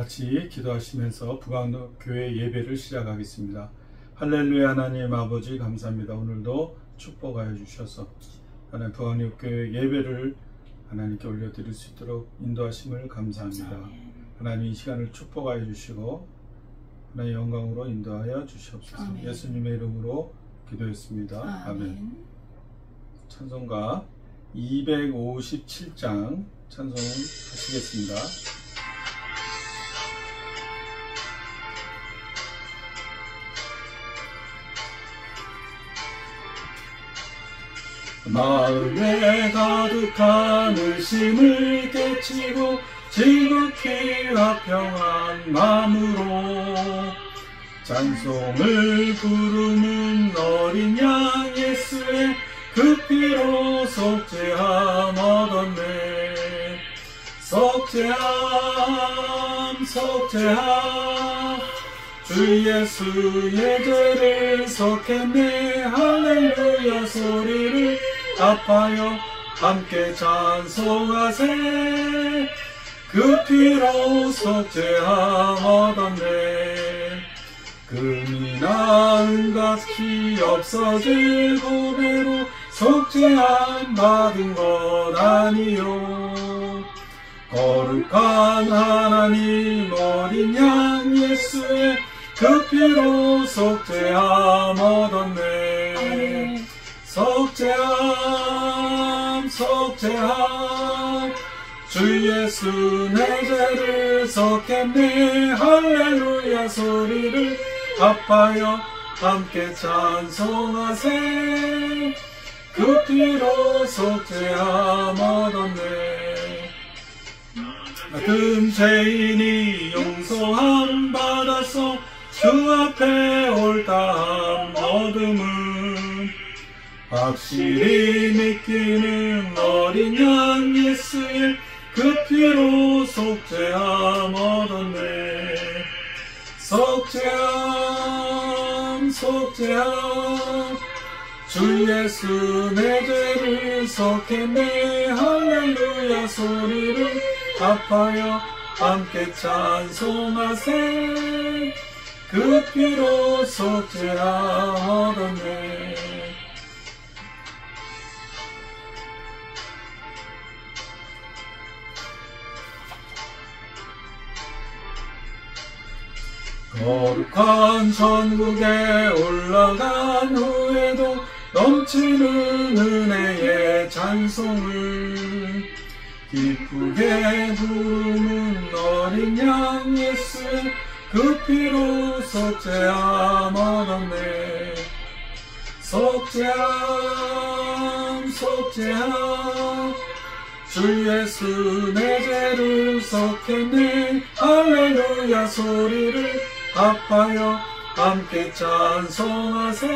같이 기도하시면서 부강교회 예배를 시작하겠습니다. 할렐루야. 하나님 아버지 감사합니다. 오늘도 축복하여 주셔서 하나님 부강교회 예배를 하나님께 올려드릴 수 있도록 인도하심을 감사합니다. 하나님 이 시간을 축복하여 주시고 하나님의 영광으로 인도하여 주시옵소서. 아멘. 예수님의 이름으로 기도했습니다. 아멘. 찬송가 257장 찬송하시겠습니다. 마음에 가득한 의심을 깨치고 지극히 화평한 마음으로 찬송을 부르는 어린 양 예수의 그 피로 속죄함 얻었네. 속죄함 속죄함 주 예수의 죄를 속했네. 할렐루야 소리를 합하여 함께 찬송하세. 그 피로 속죄함 얻었네. 금이나 은같이 없어질 고배로 속죄함 받은 것 아니요. 거룩한 하나님 어린 양 예수의 그 피로 속죄함 얻었네. 속죄함 속죄함 주 예수 내 죄를 속했네. 할렐루야 소리를 합하여 함께 찬송하세. 그 피로 속죄함 얻었네. 같은 죄인이 용서함 받아서 주 앞에 옳다함 얻음은 확실히 믿기는 어린 양 예수의 그 피로 속죄함 얻었네. 속죄함 속죄함 주 예수 내 죄를 속했네. 할렐루야 소리를 합하여 함께 찬송하세. 그 피로 속죄함 얻었네. 거룩한 천국에 올라간 후에도 넘치는 은혜의 찬송을 기쁘게 부르는 어린 양 예수의 그 피로 속죄함 얻었네. 속죄함 속죄함 주 예수 내 죄를 속했네. 할렐루야 소리를 합하여 함께 찬송하세.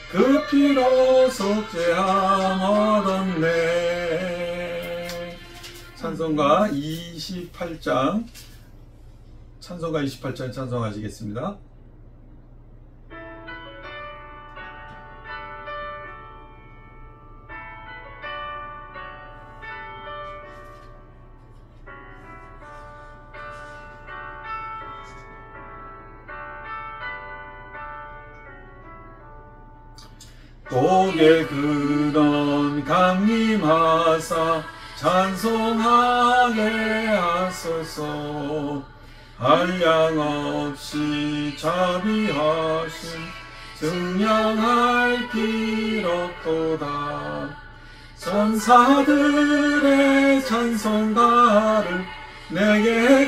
그 피로 속죄함 얻었네. 찬송가 28장 찬송하시겠습니다. 고개 근원 강림하사 찬송하게 하소서. 한량없이 자비하신 증량할 길 없도다. 전사들의 찬송가를 내게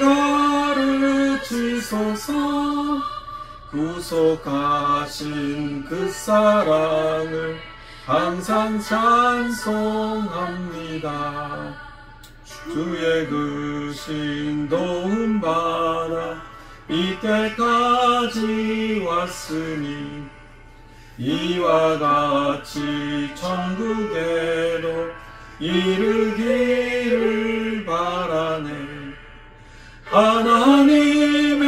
가르치소서. 구속하신 그 사랑을 항상 찬송합니다. 주의 그 신도움 받아 이때까지 왔으니 이와 같이 천국에도 이르기를 바라네. 하나님의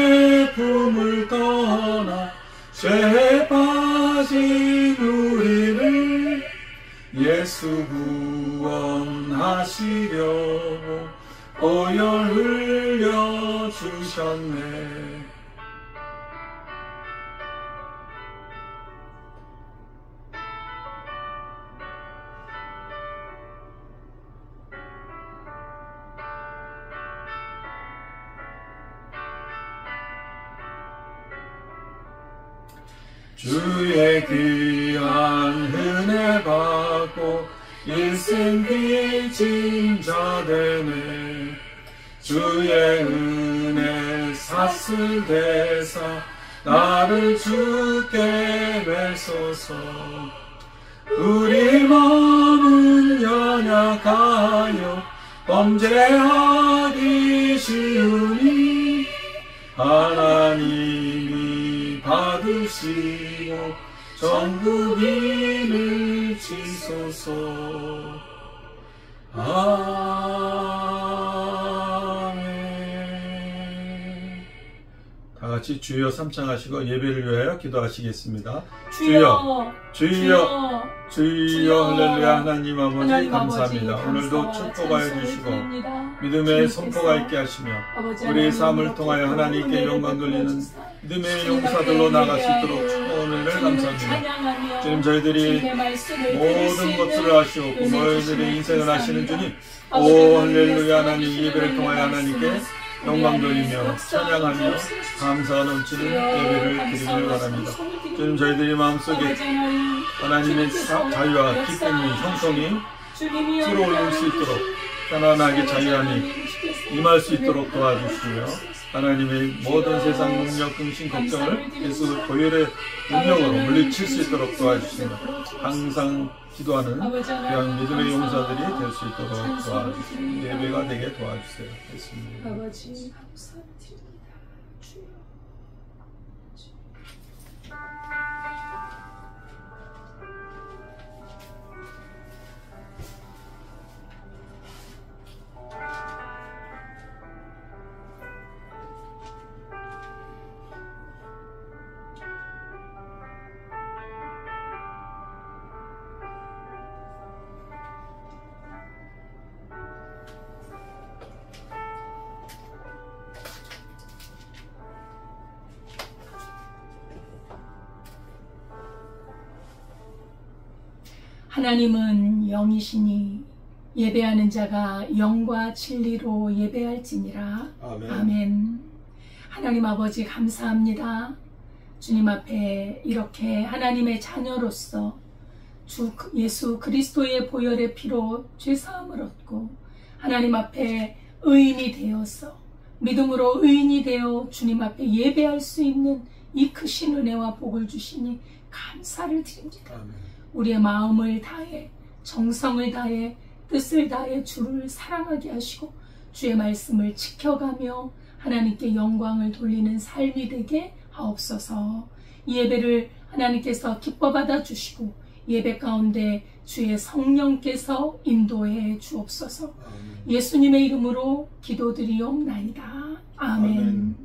품을 떠나 죄에 빠진 우리를 예수 구원하시려고 오열 흘려 주셨네. 주의 귀한 은혜 받고 일생 빚진 자 되네. 주의 은혜 사슬대사 나를 주께 매소서. 우리 마음은 연약하여 범죄하기 쉬우니 하나님이 받으시고 전국인을 지소서. 아멘. 다같이 주여 삼창하시고 예배를 위하여 기도하시겠습니다. 주여 주여 주여. 할렐루야. 하나님 아버지 감사합니다. 오늘도 축복하여 주시고 믿음의 선포가 있게 하시며 우리의 삶을 통하여 하나님께 영광 돌리는 믿음의 용사들로 나갈 수 있도록 축복하는 은혜를 감사합니다. 주님, 저희들이 모든 것들을 아시고 너희들의 인생을 아시는 주님, 오 할렐루야. 하나님 예배를 통하여 하나님께 영광 돌리며 찬양하며 감사가 넘치는 예배를 드리길 바랍니다. 주님, 저희들이 마음속에 하나님의 자유와 기쁨이 형성이 들어올 수 있도록 편안하게 자유함이 임할 수 있도록 도와주시며 하나님의 모든 세상 능력, 근심, 걱정을 예수 보혈의 능력으로 물리칠 수 있도록 도와주시며 항상 기도하는 그런 믿음의 용사들이 될 수 있도록 도와주시며 예배가 되게 도와주세요. 예수님. 아버지 감사드립니다. 주여. 하나님은 영이시니 예배하는 자가 영과 진리로 예배할지니라. 아멘. 아멘. 하나님 아버지 감사합니다. 주님 앞에 이렇게 하나님의 자녀로서 주 예수 그리스도의 보혈의 피로 죄사함을 얻고 하나님 앞에 의인이 되어서 믿음으로 의인이 되어 주님 앞에 예배할 수 있는 이 크신 은혜와 복을 주시니 감사를 드립니다. 아멘. 우리의 마음을 다해 정성을 다해 뜻을 다해 주를 사랑하게 하시고 주의 말씀을 지켜가며 하나님께 영광을 돌리는 삶이 되게 하옵소서. 이 예배를 하나님께서 기뻐 받아 주시고 예배 가운데 주의 성령께서 인도해 주옵소서. 예수님의 이름으로 기도드리옵나이다. 아멘.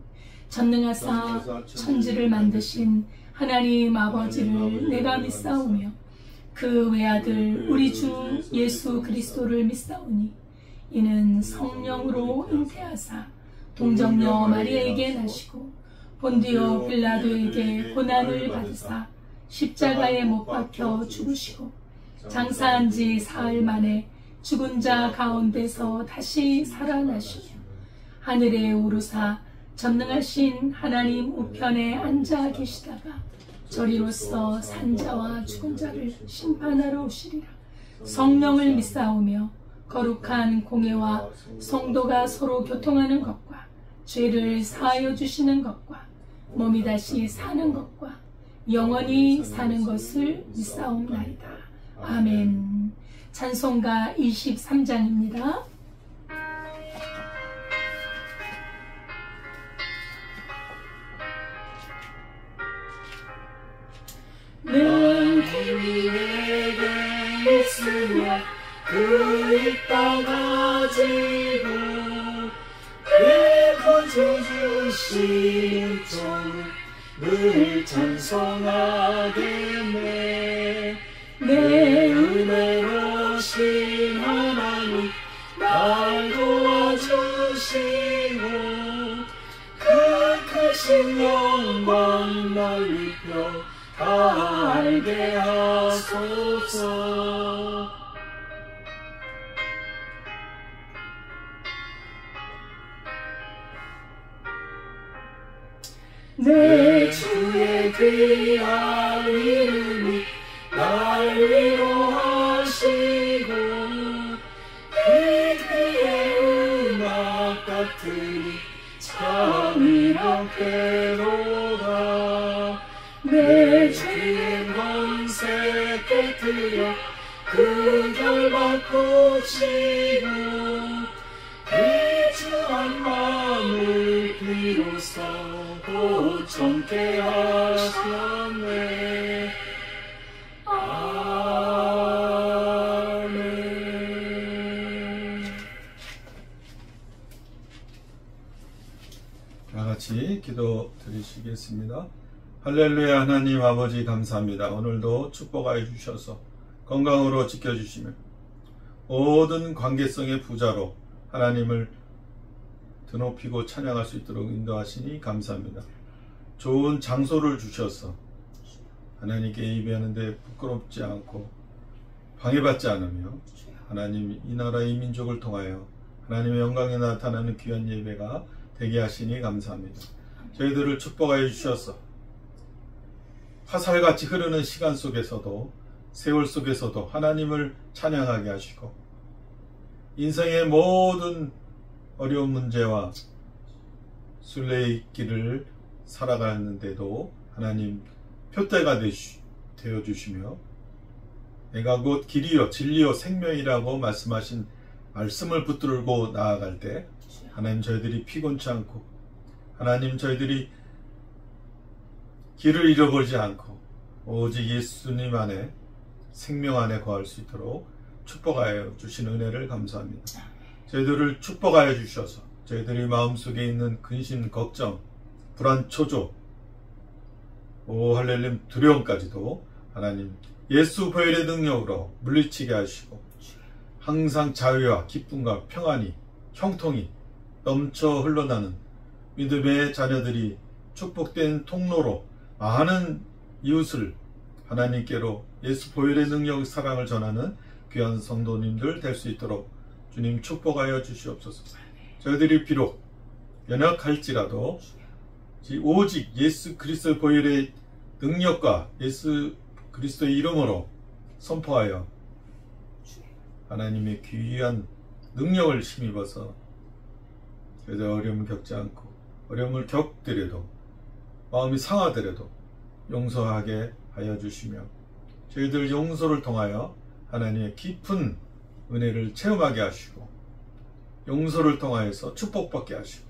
전능하사 천지를 만드신 하나님 아버지를 내가 믿사오며 그 외아들 우리 주 예수 그리스도를 믿사오니 이는 성령으로 잉태하사 동정녀 마리아에게 나시고 본디오 빌라도에게 고난을 받으사 십자가에 못 박혀 죽으시고 장사한 지 사흘 만에 죽은 자 가운데서 다시 살아나시며 하늘에 오르사 전능하신 하나님 우편에 앉아 계시다가 저리로서 산자와 죽은 자를 심판하러 오시리라. 성령을 믿사오며 거룩한 공예와 성도가 서로 교통하는 것과 죄를 사하여 주시는 것과 몸이 다시 사는 것과 영원히 사는 것을 믿사옵나이다. 아멘. 찬송가 23장입니다. 내 힘에게 있으며 그 입 가지고 그 거저 주신 늘 찬송하겠네. 내 은혜로신 하나님 날 도와주시고 주신 영광 널리 펴 다 알게 하소서. 내 주의 귀한 이름이 날 위로하시고 이 귀의 음악 같으니 참 이롭게로다. 내 주의 권세 깨뜨려 그 결박 고치고 이주한 마음을 비로소 고청케 하셨네. 아멘. 다 같이 기도 드리시겠습니다. 할렐루야. 하나님 아버지 감사합니다. 오늘도 축복하여 주셔서 건강으로 지켜주시며 모든 관계성의 부자로 하나님을 드높이고 찬양할 수 있도록 인도하시니 감사합니다. 좋은 장소를 주셔서 하나님께 예배하는데 부끄럽지 않고 방해받지 않으며 하나님 이 나라 이 민족을 통하여 하나님의 영광이 나타나는 귀한 예배가 되게 하시니 감사합니다. 저희들을 축복하여 주셔서 화살같이 흐르는 시간 속에서도 세월 속에서도 하나님을 찬양하게 하시고 인생의 모든 어려운 문제와 순례의 살아가는데도 하나님 표대가 되어주시며 내가 곧 길이요 진리요 생명이라고 말씀하신 말씀을 붙들고 나아갈 때 하나님 저희들이 피곤치 않고 하나님 저희들이 길을 잃어버리지 않고 오직 예수님 안에 생명 안에 거할 수 있도록 축복하여 주신 은혜를 감사합니다. 저희들을 축복하여 주셔서 저희들이 마음속에 있는 근심, 걱정, 불안, 초조, 할렐루야 두려움까지도 하나님 예수 보혈의 능력으로 물리치게 하시고 항상 자유와 기쁨과 평안이 형통이 넘쳐 흘러나는 믿음의 자녀들이 축복된 통로로 많은 이웃을 하나님께로 예수 보혈의 능력 사랑을 전하는 귀한 성도님들 될 수 있도록 주님 축복하여 주시옵소서. 저희들이 비록 연약할지라도 오직 예수 그리스도의 보혈의 능력과 예수 그리스도의 이름으로 선포하여 하나님의 귀한 능력을 힘입어서 저희들 어려움을 겪지 않고 어려움을 겪더라도 마음이 상하더라도 용서하게 하여 주시며 저희들 용서를 통하여 하나님의 깊은 은혜를 체험하게 하시고 용서를 통하여서 축복받게 하시고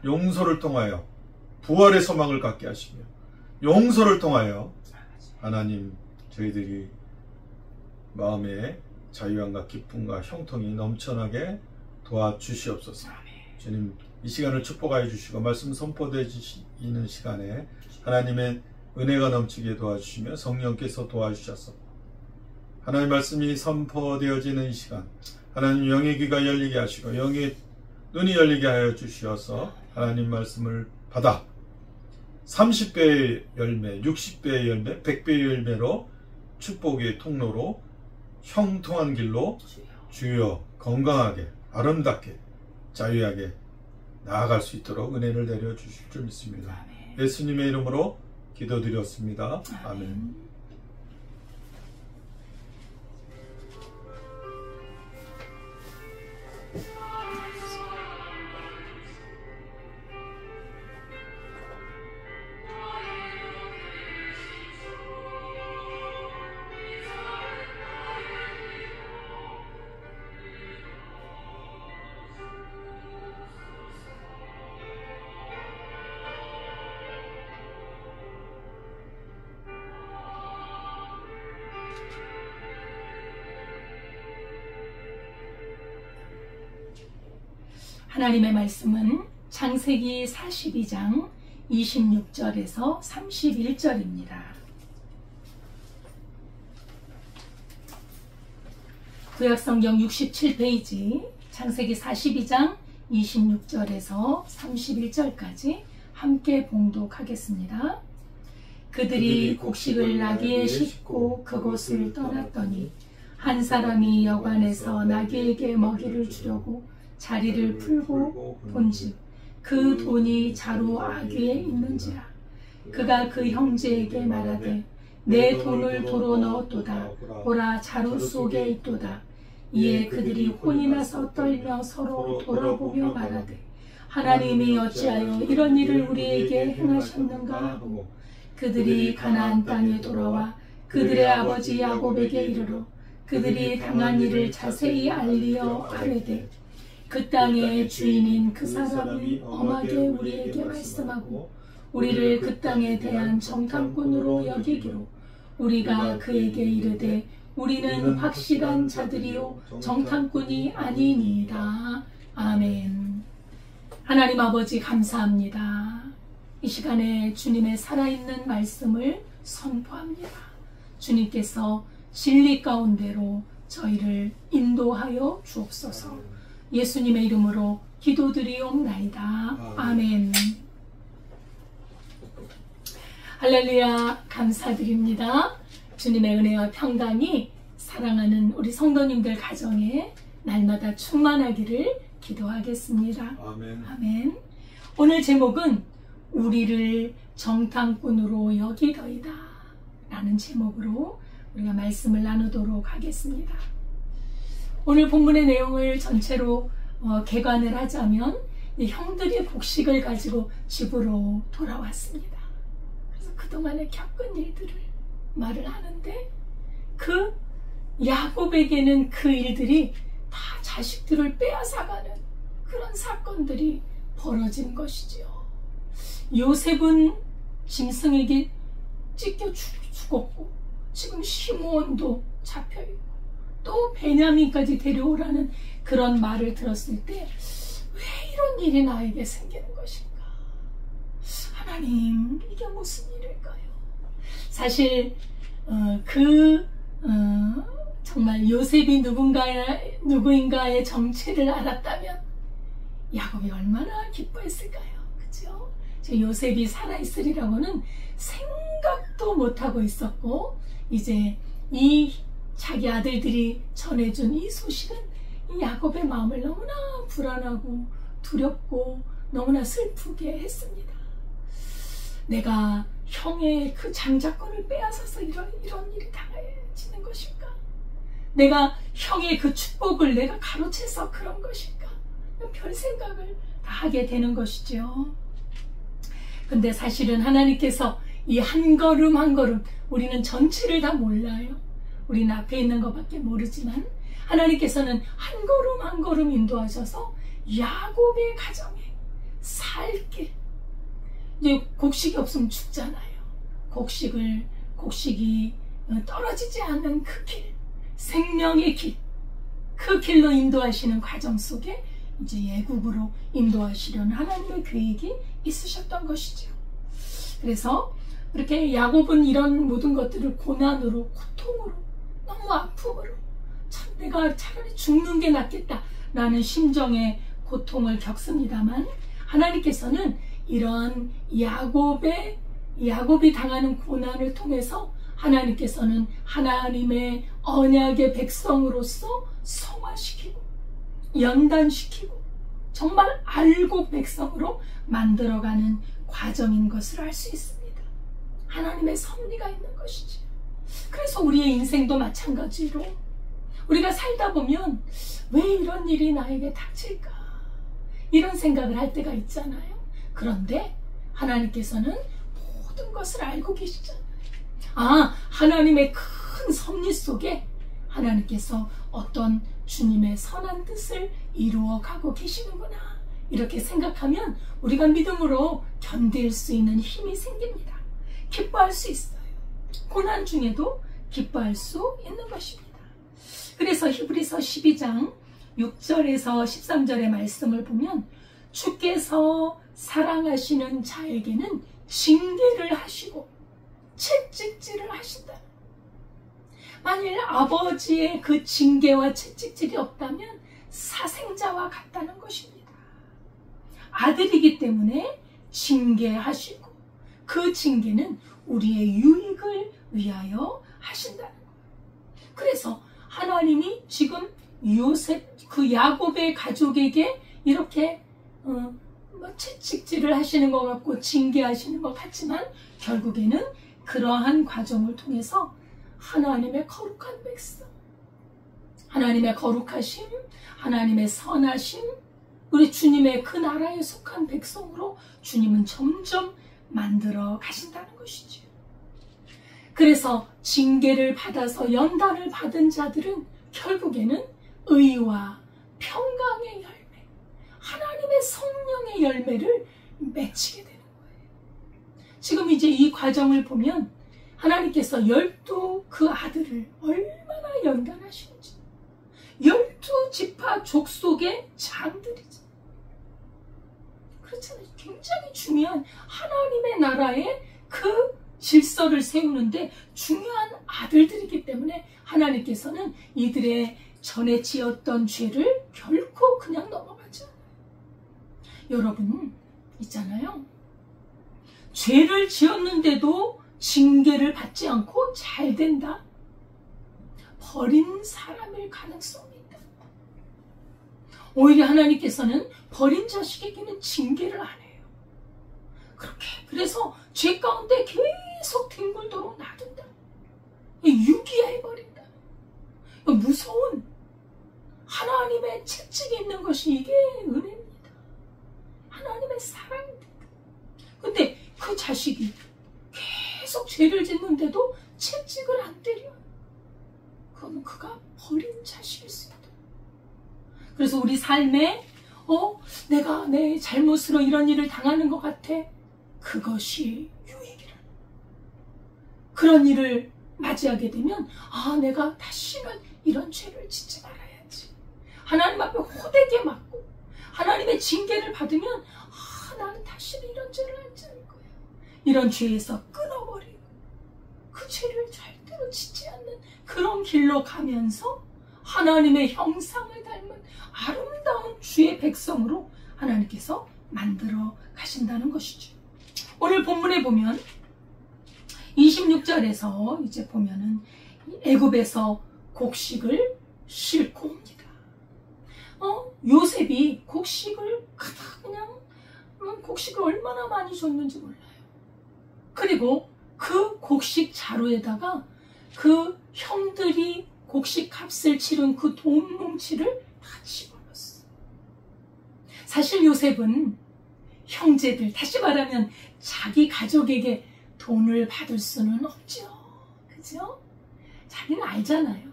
용서를 통하여 부활의 소망을 갖게 하시며 용서를 통하여 하나님 저희들이 마음에 자유함과 기쁨과 형통이 넘쳐나게 도와주시옵소서. 주님 이 시간을 축복하여 주시고 말씀 선포되시는 시간에 하나님의 은혜가 넘치게 도와주시며 성령께서 도와주셔서 하나님 말씀이 선포되어지는 이 시간 하나님 영의 귀가 열리게 하시고 영의 눈이 열리게 하여 주시어서 하나님 말씀을 받아 30배의 열매, 60배의 열매, 100배의 열매로 축복의 통로로 형통한 길로 주여 건강하게 아름답게 자유하게 나아갈 수 있도록 은혜를 내려 주실 줄 믿습니다. 예수님의 이름으로 기도드렸습니다. 아멘. 하나님의 말씀은 창세기 42장 26절에서 31절입니다. 구약성경 67페이지 창세기 42장 26절에서 31절까지 함께 봉독하겠습니다. 그들이 곡식을 나귀에 싣고 그곳을 떠났더니 한 사람이 여관에서 나귀에게 먹이를 주려고 자리를 풀고 본즉 그 돈이 자루 아귀에 있는지라. 그가 그 형제에게 말하되 내 돈을 도로 넣었도다. 보라, 자루 속에 있도다. 이에 그들이 혼이 나서 떨며 서로 돌아보며 말하되 하나님이 어찌하여 이런 일을 우리에게 행하셨는가 하고 그들이 가나안 땅에 돌아와 그들의 아버지 야곱에게 이르러 그들이 당한 일을 자세히 알리어 아뢰되 그 땅의 주인인 그 사람이 엄하게 우리에게 말씀하고 우리를 그 땅에 대한 정탐꾼으로 여기기로 우리가 그에게 이르되 우리는 확실한 자들이요 정탐꾼이 아니니이다. 아멘. 하나님 아버지 감사합니다. 이 시간에 주님의 살아있는 말씀을 선포합니다. 주님께서 진리 가운데로 저희를 인도하여 주옵소서. 예수님의 이름으로 기도드리옵나이다. 아멘. 할렐루야. 감사드립니다. 주님의 은혜와 평강이 사랑하는 우리 성도님들 가정에 날마다 충만하기를 기도하겠습니다. 아멘. 아멘. 오늘 제목은 우리를 정탐꾼으로 여기더이다 라는 제목으로 우리가 말씀을 나누도록 하겠습니다. 오늘 본문의 내용을 전체로 개관을 하자면 형들이 곡식을 가지고 집으로 돌아왔습니다. 그래서 그동안에 겪은 일들을 말을 하는데 그 야곱에게는 그 일들이 다 자식들을 빼앗아가는 그런 사건들이 벌어진 것이지요. 요셉은 짐승에게 찢겨 죽었고 지금 시므온도 잡혀있고 또 베냐민까지 데려오라는 그런 말을 들었을 때 왜 이런 일이 나에게 생기는 것일까? 하나님, 이게 무슨 일일까요? 사실 정말 요셉이 누구인가의 정체를 알았다면 야곱이 얼마나 기뻐했을까요? 그렇죠? 요셉이 살아있으리라고는 생각도 못하고 있었고 이제 이 자기 아들들이 전해준 이 소식은 이 야곱의 마음을 너무나 불안하고 두렵고 너무나 슬프게 했습니다. 내가 형의 그 장자권을 빼앗아서 이런 일이 당해지는 것일까? 내가 형의 그 축복을 내가 가로채서 그런 것일까? 별 생각을 다 하게 되는 것이죠. 근데 사실은 하나님께서 이 한 걸음 한 걸음, 우리는 전체를 다 몰라요. 우리는 앞에 있는 것밖에 모르지만 하나님께서는 한 걸음 한 걸음 인도하셔서 야곱의 가정에 살 길, 이제 곡식이 없으면 죽잖아요. 곡식이 떨어지지 않는 그 길, 생명의 길, 그 길로 인도하시는 과정 속에 이제 애굽으로 인도하시려는 하나님의 계획이 있으셨던 것이죠. 그래서 그렇게 야곱은 이런 모든 것들을 고난으로, 고통으로, 너무 아픔으로, 참 내가 차라리 죽는 게 낫겠다라는 심정의 고통을 겪습니다만 하나님께서는 이런 야곱이 당하는 고난을 통해서 하나님께서는 하나님의 언약의 백성으로서 성화시키고 연단시키고 정말 알곡 백성으로 만들어가는 과정인 것을 알 수 있습니다. 하나님의 섭리가 있는 것이지. 그래서 우리의 인생도 마찬가지로 우리가 살다 보면 왜 이런 일이 나에게 닥칠까? 이런 생각을 할 때가 있잖아요. 그런데 하나님께서는 모든 것을 알고 계시잖아요. 하나님의 큰 섭리 속에 하나님께서 어떤 주님의 선한 뜻을 이루어가고 계시는구나. 이렇게 생각하면 우리가 믿음으로 견딜 수 있는 힘이 생깁니다. 기뻐할 수 있어요. 고난 중에도 기뻐할 수 있는 것입니다. 그래서 히브리서 12장 6절에서 13절의 말씀을 보면 주께서 사랑하시는 자에게는 징계를 하시고 채찍질을 하신다. 만일 아버지의 그 징계와 채찍질이 없다면 사생자와 같다는 것입니다. 아들이기 때문에 징계하시고 그 징계는 우리의 유익을 위하여 하신다는 거예요. 그래서 하나님이 지금 요셉, 그 야곱의 가족에게 이렇게 채찍질을 하시는 것 같고 징계하시는 것 같지만 결국에는 그러한 과정을 통해서 하나님의 거룩한 백성, 하나님의 거룩하심, 하나님의 선하심, 우리 주님의 그 나라에 속한 백성으로 주님은 점점 만들어 가신다는 것이죠. 그래서 징계를 받아서 연단을 받은 자들은 결국에는 의와 평강의 열매, 하나님의 성령의 열매를 맺히게 되는 거예요. 지금 이제 이 과정을 보면 하나님께서 12 그 아들을 얼마나 연단하시는지, 12지파 족속의 장들이죠. 그렇잖아요. 굉장히 중요한 하나님의 나라의 그 질서를 세우는데 중요한 아들들이기 때문에 하나님께서는 이들의 전에 지었던 죄를 결코 그냥 넘어가지 않아요. 여러분 있잖아요. 죄를 지었는데도 징계를 받지 않고 잘 된다. 버린 사람일 가능성이 있다. 오히려 하나님께서는 버린 자식에게는 징계를 안 해요. 그렇게 그래서 죄 가운데 계속 뒹굴도록 놔둔다. 유기해버린다. 무서운 하나님의 채찍이 있는 것이 이게 은혜입니다. 하나님의 사랑입니다. 근데 그 자식이 계속 죄를 짓는데도 채찍을 안 때려. 그건 그가 버린 자식일 수 있다. 그래서 우리 삶에 내가 내 잘못으로 이런 일을 당하는 것 같아. 그것이 유익이라. 그런 일을 맞이하게 되면 내가 다시는 이런 죄를 짓지 말아야지. 하나님 앞에 호되게 맞고 하나님의 징계를 받으면 나는 다시는 이런 죄를 하지 않을 거야. 이런 죄에서 끊어버리고 그 죄를 절대로 짓지 않는 그런 길로 가면서 하나님의 형상을 닮은 아름다운 주의 백성으로 하나님께서 만들어 가신다는 것이죠. 오늘 본문에 보면 26절에서 이제 보면은 애굽에서 곡식을 싣고 옵니다. 요셉이 곡식을 그냥 곡식을 얼마나 많이 줬는지 몰라요. 그리고 그 곡식 자루에다가 그 형들이 곡식 값을 치른 그 돈 뭉치를 다 집어넣었어. 사실 요셉은 형제들, 다시 말하면 자기 가족에게 돈을 받을 수는 없죠. 그죠? 자기는 알잖아요.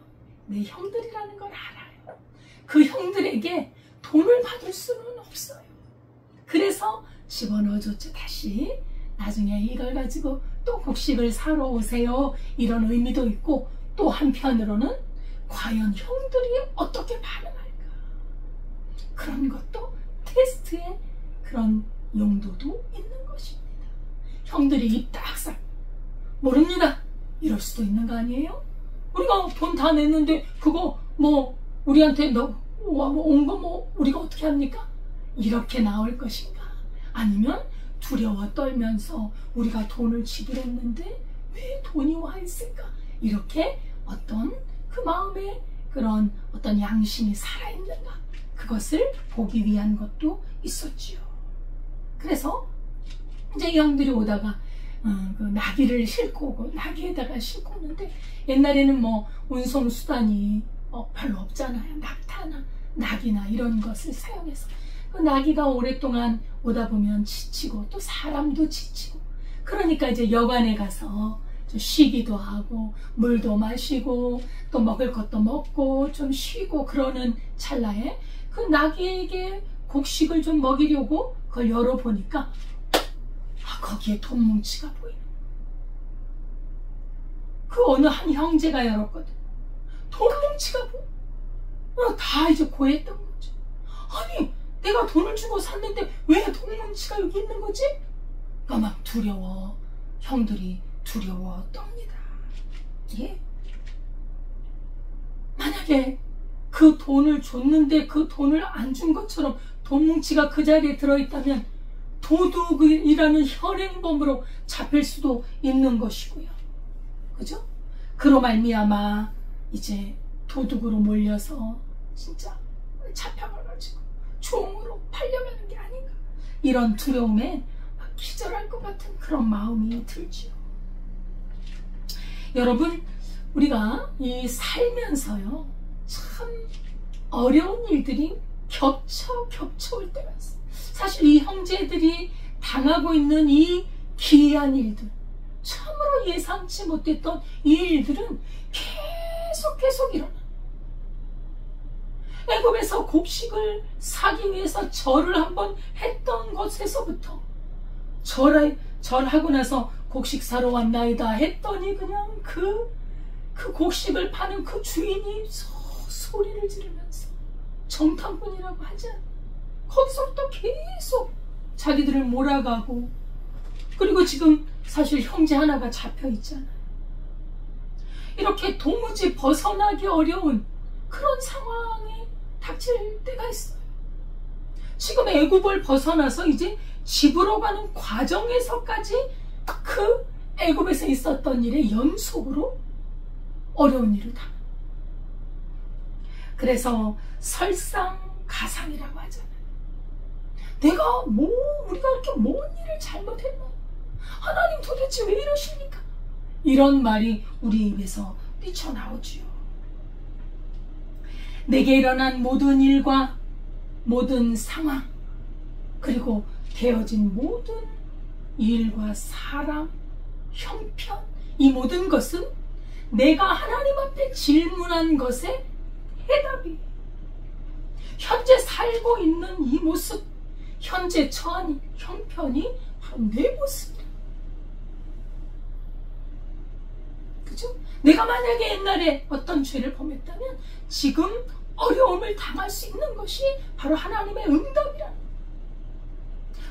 내 형들이라는 걸 알아요. 그 형들에게 돈을 받을 수는 없어요. 그래서 집어넣어줬죠. 다시 나중에 이걸 가지고 또 곡식을 사러 오세요. 이런 의미도 있고, 또 한편으로는 과연 형들이 어떻게 반응할까, 그런 것도 테스트의 그런 용도도 있는 것입니다. 형들이 입 딱싹 모릅니다 이럴 수도 있는 거 아니에요? 우리가 돈 다 냈는데 그거 우리한테 온 거 우리가 어떻게 합니까? 이렇게 나올 것인가? 아니면 두려워 떨면서 우리가 돈을 지불했는데 왜 돈이 와 있을까? 이렇게 어떤 그 마음에 그런 어떤 양심이 살아있는가? 그것을 보기 위한 것도 있었지요. 그래서 이제 형들이 오다가 그 나귀를 싣고 오고, 나귀에다가 싣고 오는데 옛날에는 운송수단이 별로 없잖아요. 낙타나 나귀나 이런 것을 사용해서 그 나귀가 오랫동안 오다 보면 지치고 또 사람도 지치고, 그러니까 이제 여관에 가서 좀 쉬기도 하고 물도 마시고 또 먹을 것도 먹고 좀 쉬고 그러는 찰나에 그 나귀에게 곡식을 좀 먹이려고 그걸 열어보니까 거기에 돈 뭉치가 보이는, 그 어느 한 형제가 열었거든. 돈 뭉치가 다 이제 고했던 거지. 아니 내가 돈을 주고 샀는데 왜 돈 뭉치가 여기 있는 거지? 그러니까 막 두려워, 형들이 두려워 떱니다. 예? 만약에 그 돈을 줬는데 그 돈을 안 준 것처럼 돈 뭉치가 그 자리에 들어있다면 도둑이라는 현행범으로 잡힐 수도 있는 것이고요. 그죠? 그로 말미암아 이제 도둑으로 몰려서 진짜 잡혀가지고 종으로 팔려가는 게 아닌가, 이런 두려움에 막 기절할 것 같은 그런 마음이 들지요. 여러분, 우리가 이 살면서요, 참 어려운 일들이 겹쳐 올 때가 있어요. 사실 이 형제들이 당하고 있는 이 기이한 일들, 참으로 예상치 못했던 이 일들은 계속 일어나. 애굽에서 곡식을 사기 위해서 절을 한번 했던 것에서부터 절하고 나서 곡식 사러 왔나이다 했더니 그냥 그 곡식을 파는 그 주인이 소리를 지르면서 정탐꾼이라고 하지 않나. 거기서부터 계속 자기들을 몰아가고, 그리고 지금 사실 형제 하나가 잡혀 있잖아요. 이렇게 도무지 벗어나기 어려운 그런 상황에 닥칠 때가 있어요. 지금 애굽을 벗어나서 이제 집으로 가는 과정에서까지 그 애굽에서 있었던 일의 연속으로 어려운 일을 당합니다. 그래서 설상가상이라고 하잖아요. 우리가 이렇게 뭔 일을 잘못했나? 하나님 도대체 왜 이러십니까? 이런 말이 우리 입에서 뛰쳐나오지요. 내게 일어난 모든 일과 모든 상황, 그리고 되어진 모든 일과 사람, 형편, 이 모든 것은 내가 하나님 앞에 질문한 것의 해답이, 현재 살고 있는 이 모습, 현재 처한 형편이 바로 내 모습이다. 그죠? 내가 만약에 옛날에 어떤 죄를 범했다면 지금 어려움을 당할 수 있는 것이 바로 하나님의 응답이라.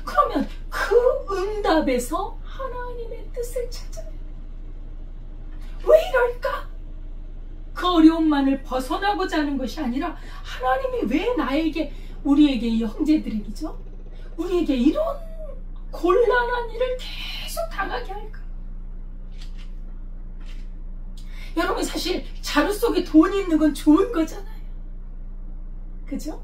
그러면 그 응답에서 하나님의 뜻을 찾아야 돼. 왜 이럴까? 그 어려움만을 벗어나고자 하는 것이 아니라 하나님이 왜 나에게, 우리에게, 이 형제들에게죠, 우리에게 이런 곤란한 일을 계속 당하게 할까? 여러분, 사실 자루 속에 돈이 있는 건 좋은 거잖아요. 그죠?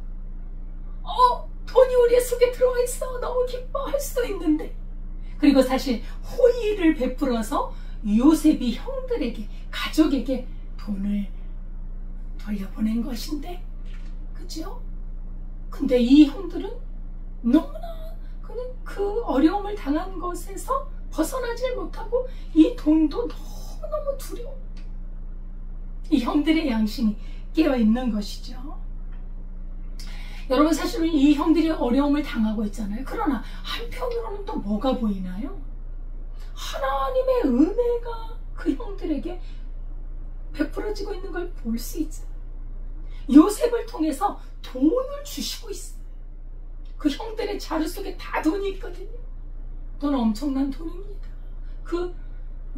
돈이 우리의 속에 들어와 있어, 너무 기뻐할 수도 있는데, 그리고 사실 호의를 베풀어서 요셉이 형들에게, 가족에게 돈을 돌려보낸 것인데, 그죠? 근데 이 형들은 너무나 그냥 그 어려움을 당한 것에서 벗어나질 못하고 이 돈도 너무너무 두려워. 이 형들의 양심이 깨어있는 것이죠. 여러분, 사실은 이 형들이 어려움을 당하고 있잖아요. 그러나 한편으로는 또 뭐가 보이나요? 하나님의 은혜가 그 형들에게 베풀어지고 있는 걸 볼 수 있어요. 요셉을 통해서 돈을 주시고 있어요. 그 형들의 자루 속에 다 돈이 있거든요. 돈 엄청난 돈입니다. 그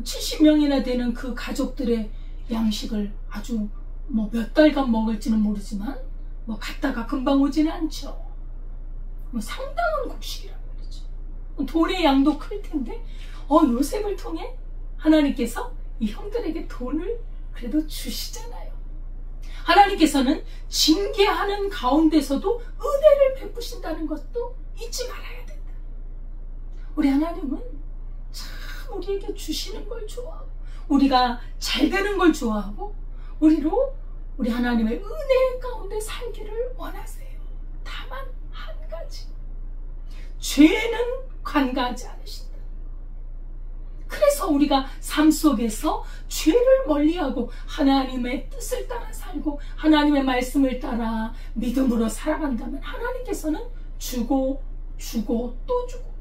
70명이나 되는 그 가족들의 양식을 아주 몇 달간 먹을지는 모르지만 갔다가 금방 오지는 않죠. 상당한 곡식이란 말이죠. 돈의 양도 클 텐데 요셉을 통해 하나님께서 이 형들에게 돈을 그래도 주시잖아요. 하나님께서는 징계하는 가운데서도 은혜를 베푸신다는 것도 잊지 말아야 된다. 우리 하나님은 참 우리에게 주시는 걸 좋아하고, 우리가 잘 되는 걸 좋아하고, 우리 하나님의 은혜 가운데 살기를 원하세요. 다만 한 가지, 죄는 관가하지 않으신다. 그래서 우리가 삶 속에서 죄를 멀리하고 하나님의 뜻을 따라 살고 하나님의 말씀을 따라 믿음으로 살아간다면 하나님께서는 주고 또 주고,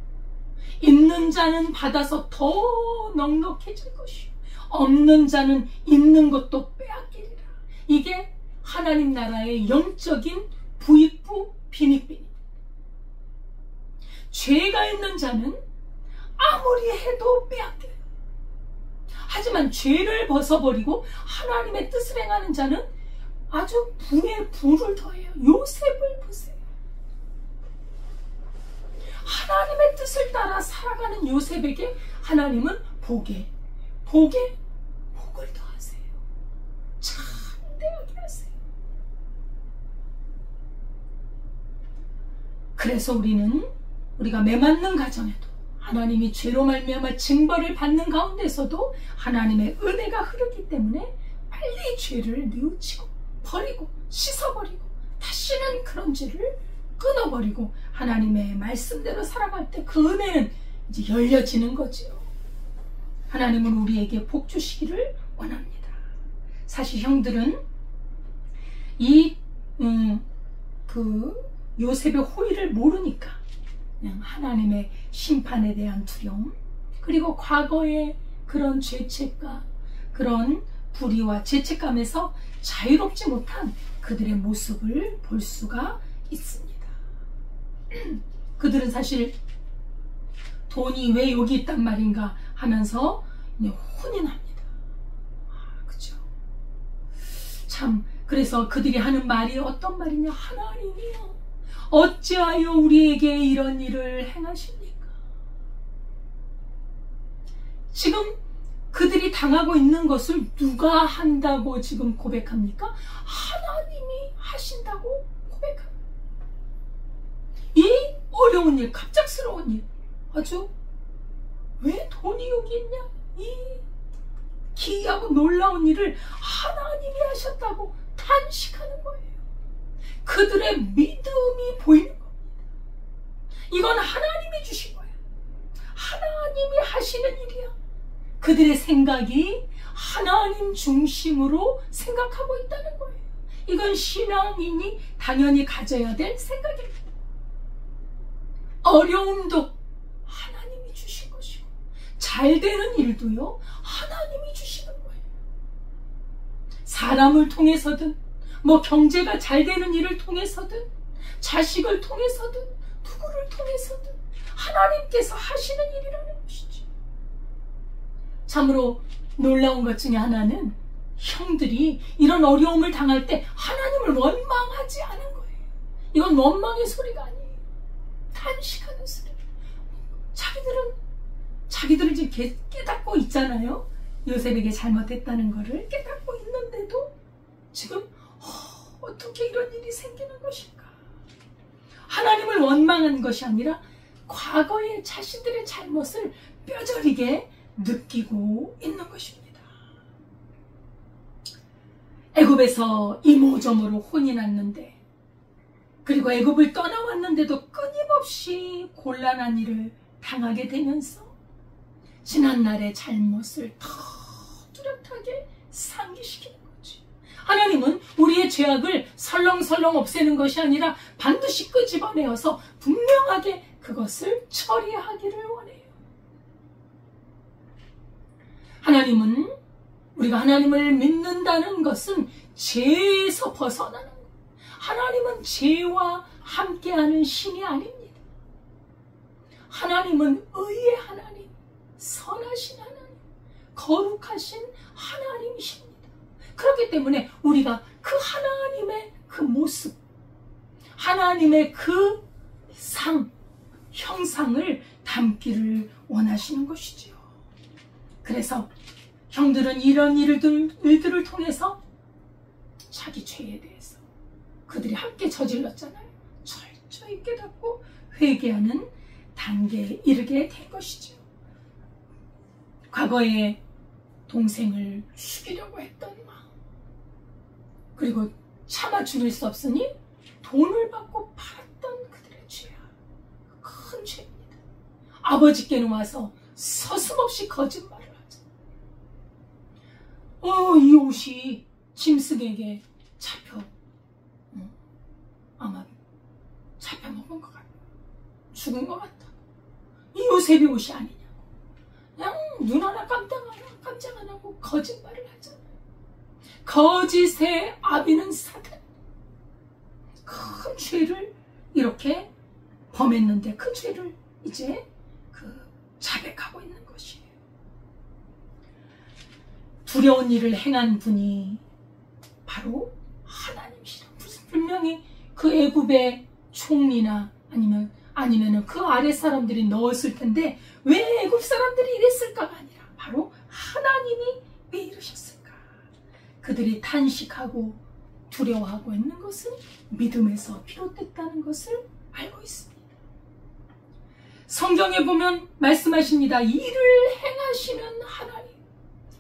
있는 자는 받아서 더 넉넉해질 것이요, 없는 자는 있는 것도 빼앗기리라. 이게 하나님 나라의 영적인 부익부 빈익빈입니다. 죄가 있는 자는 아무리 해도 빼앗겨요. 하지만 죄를 벗어버리고 하나님의 뜻을 행하는 자는 아주 부에 부를 더해요. 요셉을 보세요. 하나님의 뜻을 따라 살아가는 요셉에게 하나님은 복을 더하세요. 참되게 하세요. 그래서 우리가 매맞는 가정에도 하나님이 죄로 말미암아 징벌을 받는 가운데서도 하나님의 은혜가 흐르기 때문에 빨리 죄를 뉘우치고 버리고 씻어버리고 다시는 그런 죄를 끊어버리고 하나님의 말씀대로 살아갈 때 그 은혜는 이제 열려지는 거지요. 하나님은 우리에게 복 주시기를 원합니다. 사실 형들은 그 요셉의 호의를 모르니까 그냥 하나님의 심판에 대한 두려움, 그리고 과거의 그런 죄책과 그런 불의와 죄책감에서 자유롭지 못한 그들의 모습을 볼 수가 있습니다. 그들은 사실 돈이 왜 여기 있단 말인가 하면서 혼이 납니다. 그죠? 참, 그래서 그들이 하는 말이 어떤 말이냐? 하나님이여, 어찌하여 우리에게 이런 일을 행하십니까? 지금 그들이 당하고 있는 것을 누가 한다고 지금 고백합니까? 하나님이 하신다고 고백합니다. 이 어려운 일, 갑작스러운 일, 아주 왜 돈이 여기 있냐? 이 기이하고 놀라운 일을 하나님이 하셨다고 탄식하는 거예요. 그들의 믿음이 보이는 겁니다. 이건 하나님이 주신 거야. 하나님이 하시는 일이야. 그들의 생각이 하나님 중심으로 생각하고 있다는 거예요. 이건 신앙인이 당연히 가져야 될 생각입니다. 어려움도 하나님이 주신 것이고 잘 되는 일도요 하나님이 주시는 거예요. 사람을 통해서든 경제가 잘 되는 일을 통해서든 자식을 통해서든 누구를 통해서든 하나님께서 하시는 일이라는 것이죠. 참으로 놀라운 것 중에 하나는 형들이 이런 어려움을 당할 때 하나님을 원망하지 않은 거예요. 이건 원망의 소리가 아니에요. 탄식하는 소리. 자기들은 지금 깨닫고 있잖아요. 요셉에게 잘못했다는 것을 깨닫고 있는데도 지금 어떻게 이런 일이 생기는 것일까? 하나님을 원망한 것이 아니라 과거의 자신들의 잘못을 뼈저리게 느끼고 있는 것입니다. 애굽에서 이모저모로 혼이 났는데, 그리고 애굽을 떠나왔는데도 끊임없이 곤란한 일을 당하게 되면서 지난날의 잘못을 더 뚜렷하게 상기시키는 거지. 하나님은 우리의 죄악을 설렁설렁 없애는 것이 아니라 반드시 끄집어내어서 분명하게 그것을 처리하기를 원해요. 하나님은 우리가 하나님을 믿는다는 것은 죄에서 벗어나는 거예요. 하나님은 죄와 함께하는 신이 아닙니다. 하나님은 의의 하나님, 선하신 하나님, 거룩하신 하나님이십니다. 그렇기 때문에 우리가 그 하나님의 그 모습, 하나님의 그 형상을 담기를 원하시는 것이지요. 그래서 형들은 이런 일들을 통해서 자기 죄에 대해서 그들이 함께 저질렀잖아요. 철저히 깨닫고 회개하는 단계에 이르게 된 것이죠. 과거에 동생을 죽이려고 했던 마음, 그리고 참아 죽일 수 없으니 돈을 받고 팔았던 그들의 죄야. 큰 죄입니다. 아버지께는 와서 서슴없이 거짓말을 하죠. 이 옷이 짐승에게 아마 잡혀먹은 것 같아. 죽은 것 같다. 이 요셉이 옷이 아니냐고. 그냥 눈 하나 깜짝 안 하고 거짓말을 하잖아요. 거짓의 아비는 사단. 큰 죄를 이렇게 범했는데 그 죄를 이제 자백하고 있는 것이에요. 두려운 일을 행한 분이 바로 하나님이시라. 분명히 그 애굽의 총리나 아니면 아니면은 그 아래 사람들이 넣었을 텐데 왜 애굽 사람들이 이랬을까가 아니라 바로 하나님이 왜 이러셨을까? 그들이 탄식하고 두려워하고 있는 것은 믿음에서 비롯됐다는 것을 알고 있습니다. 성경에 보면 말씀하십니다. 이를 행하시는 하나님,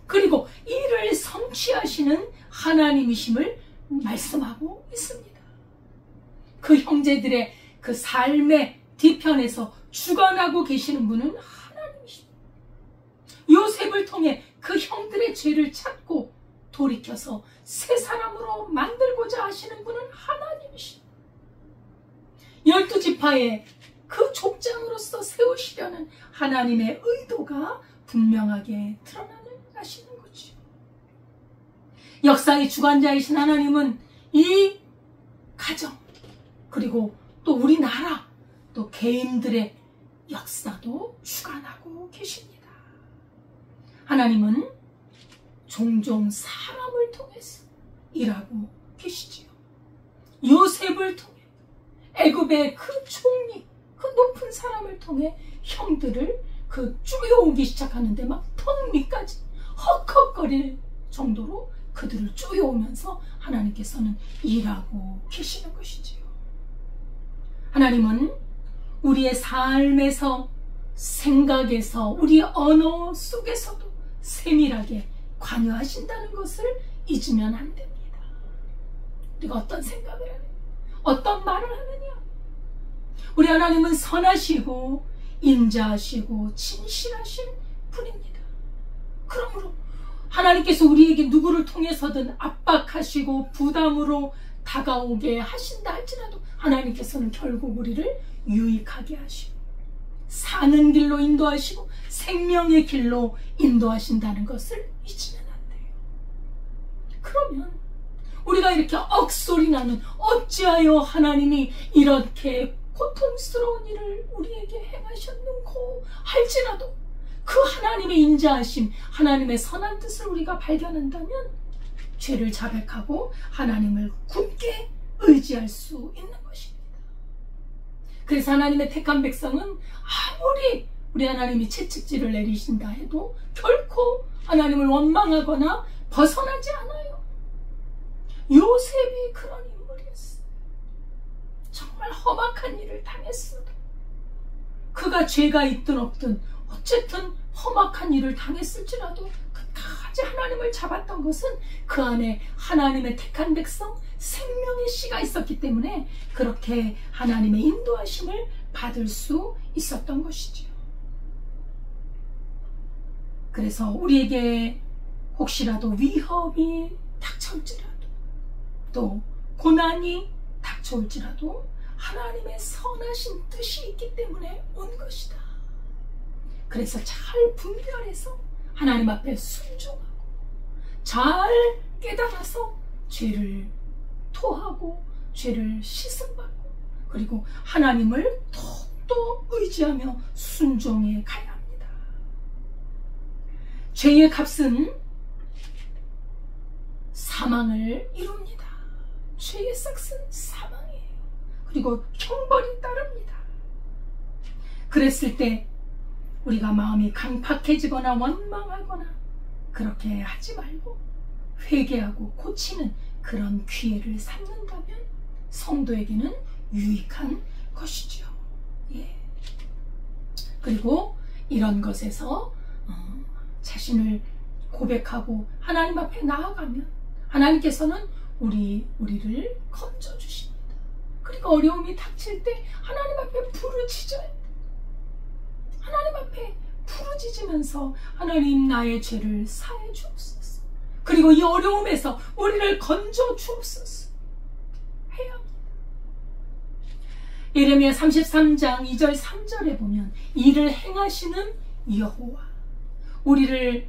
그리고 이를 성취하시는 하나님이심을 말씀하고 있습니다. 그 형제들의 그 삶의 뒤편에서 주관하고 계시는 분은 하나님이십니다. 요셉을 통해 그 형들의 죄를 찾고 돌이켜서 새 사람으로 만들고자 하시는 분은 하나님이십니다. 12지파의 그 족장으로서 세우시려는 하나님의 의도가 분명하게 드러나시는 거죠. 역사의 주관자이신 하나님은 이 가정, 그리고 또 우리나라, 또 개인들의 역사도 주관하고 계십니다. 하나님은 종종 사람을 통해서 일하고 계시지요. 요셉을 통해, 애굽의 그 총리, 그 높은 사람을 통해 형들을 그 쪼여오기 시작하는데 막 턱 밑까지 헉헉거릴 정도로 그들을 쪼여오면서 하나님께서는 일하고 계시는 것이지요. 하나님은 우리의 삶에서, 생각에서, 우리의 언어 속에서도 세밀하게 관여하신다는 것을 잊으면 안 됩니다. 우리가 어떤 생각을 하느냐, 어떤 말을 하느냐, 우리 하나님은 선하시고 인자하시고 진실하신 분입니다. 그러므로 하나님께서 우리에게 누구를 통해서든 압박하시고 부담으로 다가오게 하신다 할지라도 하나님께서는 결국 우리를 유익하게 하시고 사는 길로 인도하시고 생명의 길로 인도하신다는 것을 잊으면 안 돼요. 그러면 우리가 이렇게 억소리 나는 어찌하여 하나님이 이렇게 고통스러운 일을 우리에게 행하셨는고 할지라도 그 하나님의 인자하심, 하나님의 선한 뜻을 우리가 발견한다면 죄를 자백하고 하나님을 굳게 의지할 수 있는 것입니다. 그래서 하나님의 택한 백성은 아무리 우리 하나님이 채찍질을 내리신다 해도 결코 하나님을 원망하거나 벗어나지 않아요. 요셉이 그런 인물이었어요. 정말 험악한 일을 당했어도, 그가 죄가 있든 없든 어쨌든 험악한 일을 당했을지라도 끝까지 하나님을 잡았던 것은 그 안에 하나님의 택한 백성, 생명의 씨가 있었기 때문에 그렇게 하나님의 인도하심을 받을 수 있었던 것이지요. 그래서 우리에게 혹시라도 위협이 닥쳐올지라도, 또 고난이 닥쳐올지라도 하나님의 선하신 뜻이 있기 때문에 온 것이다. 그래서 잘 분별해서 하나님 앞에 순종하고 잘 깨달아서 죄를 토하고 죄를 씻음받고 그리고 하나님을 더욱더 의지하며 순종해 가야 합니다. 죄의 값은 사망을 이룹니다. 죄의 삭은 사망이에요. 그리고 형벌이 따릅니다. 그랬을 때 우리가 마음이 강팍해지거나 원망하거나 그렇게 하지 말고 회개하고 고치는 그런 기회를 삼는다면 성도에게는 유익한 것이죠. 예. 그리고 이런 것에서 자신을 고백하고 하나님 앞에 나아가면 하나님께서는 우리를 건져주십니다. 그리고 어려움이 닥칠 때 하나님 앞에 부르짖어요. 하나님 앞에 부르짖으면서 하나님 나의 죄를 사해 주옵소서. 그리고 이 어려움에서 우리를 건져 주옵소서 해야 합니다. 예레미야 33장 2절 3절에 보면 이를 행하시는 여호와, 우리를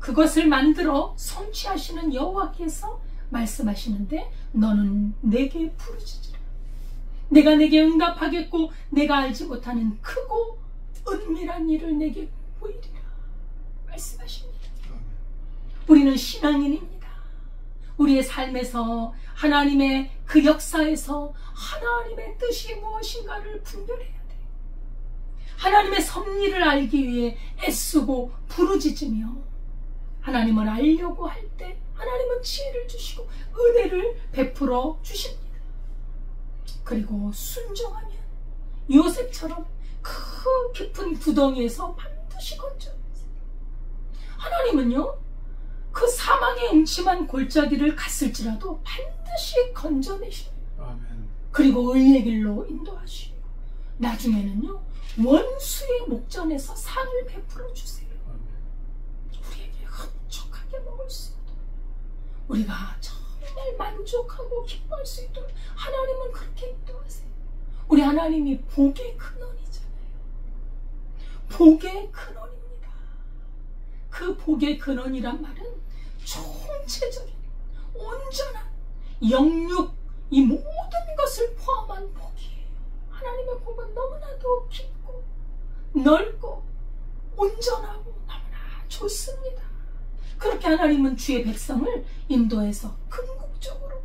그것을 만들어 성취하시는 여호와께서 말씀하시는데 너는 내게 부르짖으라. 내가 내게 응답하겠고 내가 알지 못하는 크고 은밀한 일을 내게 보이리라 말씀하십니다. 우리는 신앙인입니다. 우리의 삶에서 하나님의 그 역사에서 하나님의 뜻이 무엇인가를 분별해야 돼. 하나님의 섭리를 알기 위해 애쓰고 부르짖으며 하나님을 알려고 할 때 하나님은 지혜를 주시고 은혜를 베풀어 주십니다. 그리고 순종하면 요셉처럼 그 깊은 구덩이에서 반드시 건져내세요. 하나님은요, 그 사망의 음침한 골짜기를 갔을지라도 반드시 건져내시고 그리고 의의 길로 인도하시고 나중에는요, 원수의 목전에서 상을 베풀어 주세요. 우리에게 흡족하게 먹을 수 있도록, 우리가 정말 만족하고 기뻐할 수 있도록 하나님은 그렇게 인도하세요. 우리 하나님이 복의 근원이잖아요. 복의 근원입니다. 그 복의 근원이란 말은 총체적인 온전한 영육, 이 모든 것을 포함한 복이에요. 하나님의 복은 너무나도 깊고 넓고 온전하고 너무나 좋습니다. 그렇게 하나님은 주의 백성을 인도해서 궁극적으로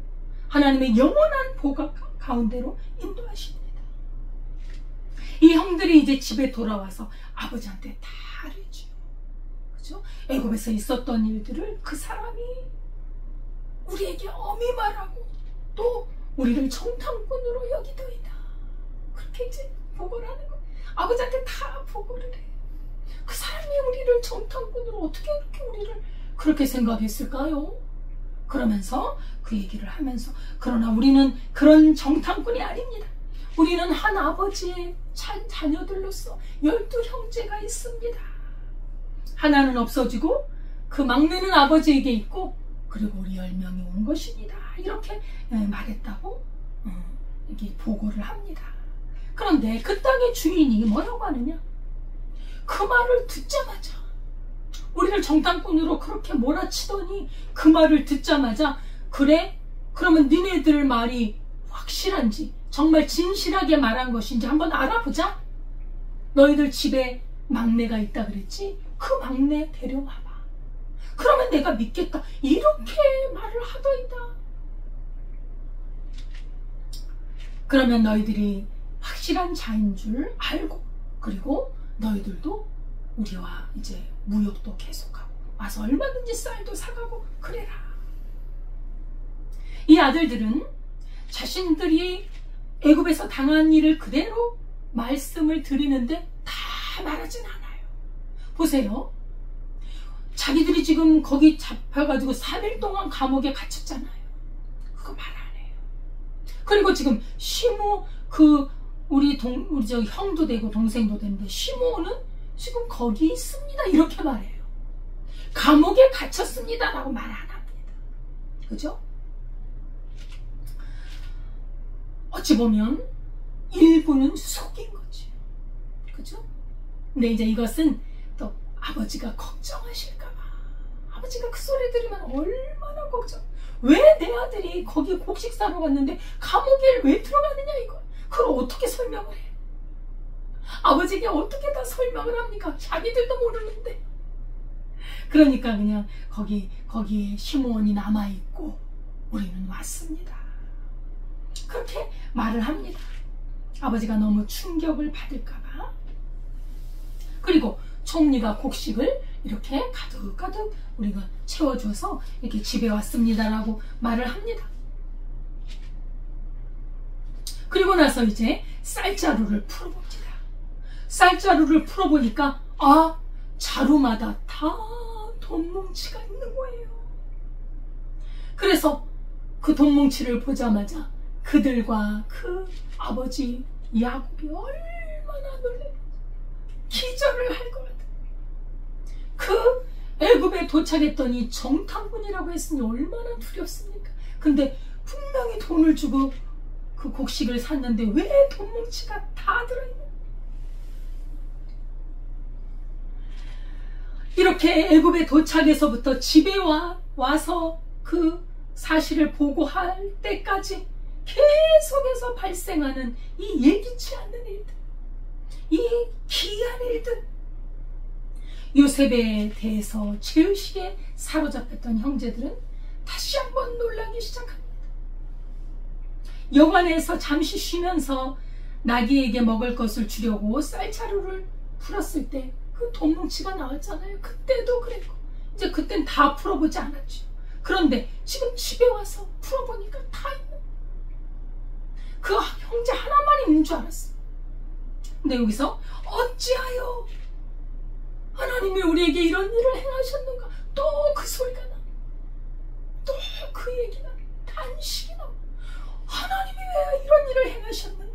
하나님의 영원한 복 가운데로 인도하십니다. 이 형들이 이제 집에 돌아와서 아버지한테 다 알려줘요. 그죠? 애굽에서 있었던 일들을 그 사람이 우리에게 엄히 말하고 또 우리를 정탐꾼으로 여기더이다. 그렇게 이제 보고를 하는 거예요. 아버지한테 다 보고를 해요. 그 사람이 우리를 정탐꾼으로 어떻게 그렇게 우리를 그렇게 생각했을까요? 그러면서 그 얘기를 하면서, 그러나 우리는 그런 정탐꾼이 아닙니다. 우리는 한 아버지의 자녀들로서 12형제가 있습니다. 하나는 없어지고 그 막내는 아버지에게 있고 그리고 우리 10명이 온 것입니다. 이렇게 말했다고 이렇게 보고를 합니다. 그런데 그 땅의 주인이 뭐라고 하느냐? 그 말을 듣자마자, 우리를 정탐꾼으로 그렇게 몰아치더니 그 말을 듣자마자, 그래? 그러면 니네들 말이 확실한지 정말 진실하게 말한 것인지 한번 알아보자. 너희들 집에 막내가 있다 그랬지? 그 막내 데려와봐. 그러면 내가 믿겠다. 이렇게 말을 하더이다. 그러면 너희들이 확실한 자인 줄 알고, 그리고 너희들도 우리와 이제 무역도 계속하고 와서 얼마든지 쌀도 사가고 그래라. 이 아들들은 자신들이 애굽에서 당한 일을 그대로 말씀을 드리는데 다 말하진 않아요. 보세요. 자기들이 지금 거기 잡혀가지고 3일 동안 감옥에 갇혔잖아요. 그거 말 안 해요. 그리고 지금 시므, 우리 저 형도 되고 동생도 되는데 시므는 지금 거기 있습니다. 이렇게 말해요. 감옥에 갇혔습니다. 라고 말 안 합니다. 그죠? 어찌 보면 일부는 속인 거지. 그죠? 근데 이제 이것은 또 아버지가 걱정하실까봐. 아버지가 그 소리 들으면 얼마나 걱정. 왜 내 아들이 거기 곡식 사러 갔는데 감옥에 왜 들어가느냐 이거. 그걸 어떻게 설명을 해? 아버지에게 어떻게 다 설명을 합니까? 자기들도 모르는데. 그러니까 그냥 거기에 시므온이 남아있고 우리는 왔습니다. 그렇게 말을 합니다. 아버지가 너무 충격을 받을까봐. 그리고 총리가 곡식을 이렇게 가득가득 우리가 채워줘서 이렇게 집에 왔습니다라고 말을 합니다. 그리고 나서 이제 쌀자루를 풀어봅니다. 쌀자루를 풀어보니까 자루마다 다 돈뭉치가 있는 거예요. 그래서 그 돈뭉치를 보자마자 그들과 그 아버지 야곱이 얼마나 놀래, 기절을 할 것 같아. 그 애굽에 도착했더니 정탐꾼이라고 했으니 얼마나 두렵습니까? 근데 분명히 돈을 주고 그 곡식을 샀는데 왜 돈뭉치가 다 들어있는? 이렇게 애굽에 도착해서부터 집에 와서 그 사실을 보고할 때까지 계속해서 발생하는 이 예기치 않는 일들, 이 기이한 일들, 요셉에 대해서 죄의식에 사로잡혔던 형제들은 다 다시 한번 놀라기 시작합니다. 여관에서 잠시 쉬면서 나귀에게 먹을 것을 주려고 쌀자루를 풀었을 때 그 돈뭉치가 나왔잖아요. 그때도 그랬고 이제 그땐 다 풀어보지 않았죠. 그런데 지금 집에 와서 풀어보니까 다 있는, 그 형제 하나만 있는 줄 알았어요. 근데 여기서 어찌하여 하나님이 우리에게 이런 일을 행하셨는가, 또 그 소리가 나, 또 그 얘기가, 단식이 나. 하나님이 왜 이런 일을 행하셨는가.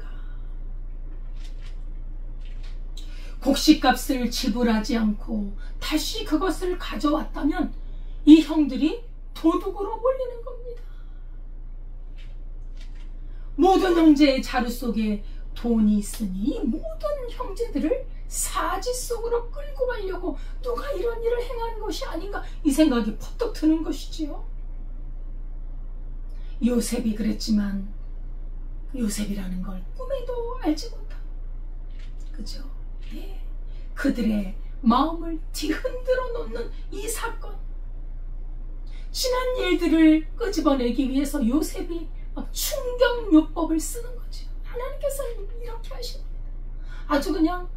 곡식값을 지불하지 않고 다시 그것을 가져왔다면 이 형들이 도둑으로 몰리는 겁니다. 모든 형제의 자루 속에 돈이 있으니 이 모든 형제들을 사지 속으로 끌고 가려고 누가 이런 일을 행한 것이 아닌가, 이 생각이 퍼뜩 드는 것이지요. 요셉이 그랬지만 요셉이라는 걸 꿈에도 알지 못하고, 그죠? 예. 그들의 마음을 뒤흔들어 놓는 이 사건, 지난 일들을 끄집어내기 위해서 요셉이 막 충격요법을 쓰는 거죠. 하나님께서는 이렇게 하십니다. 아주 그냥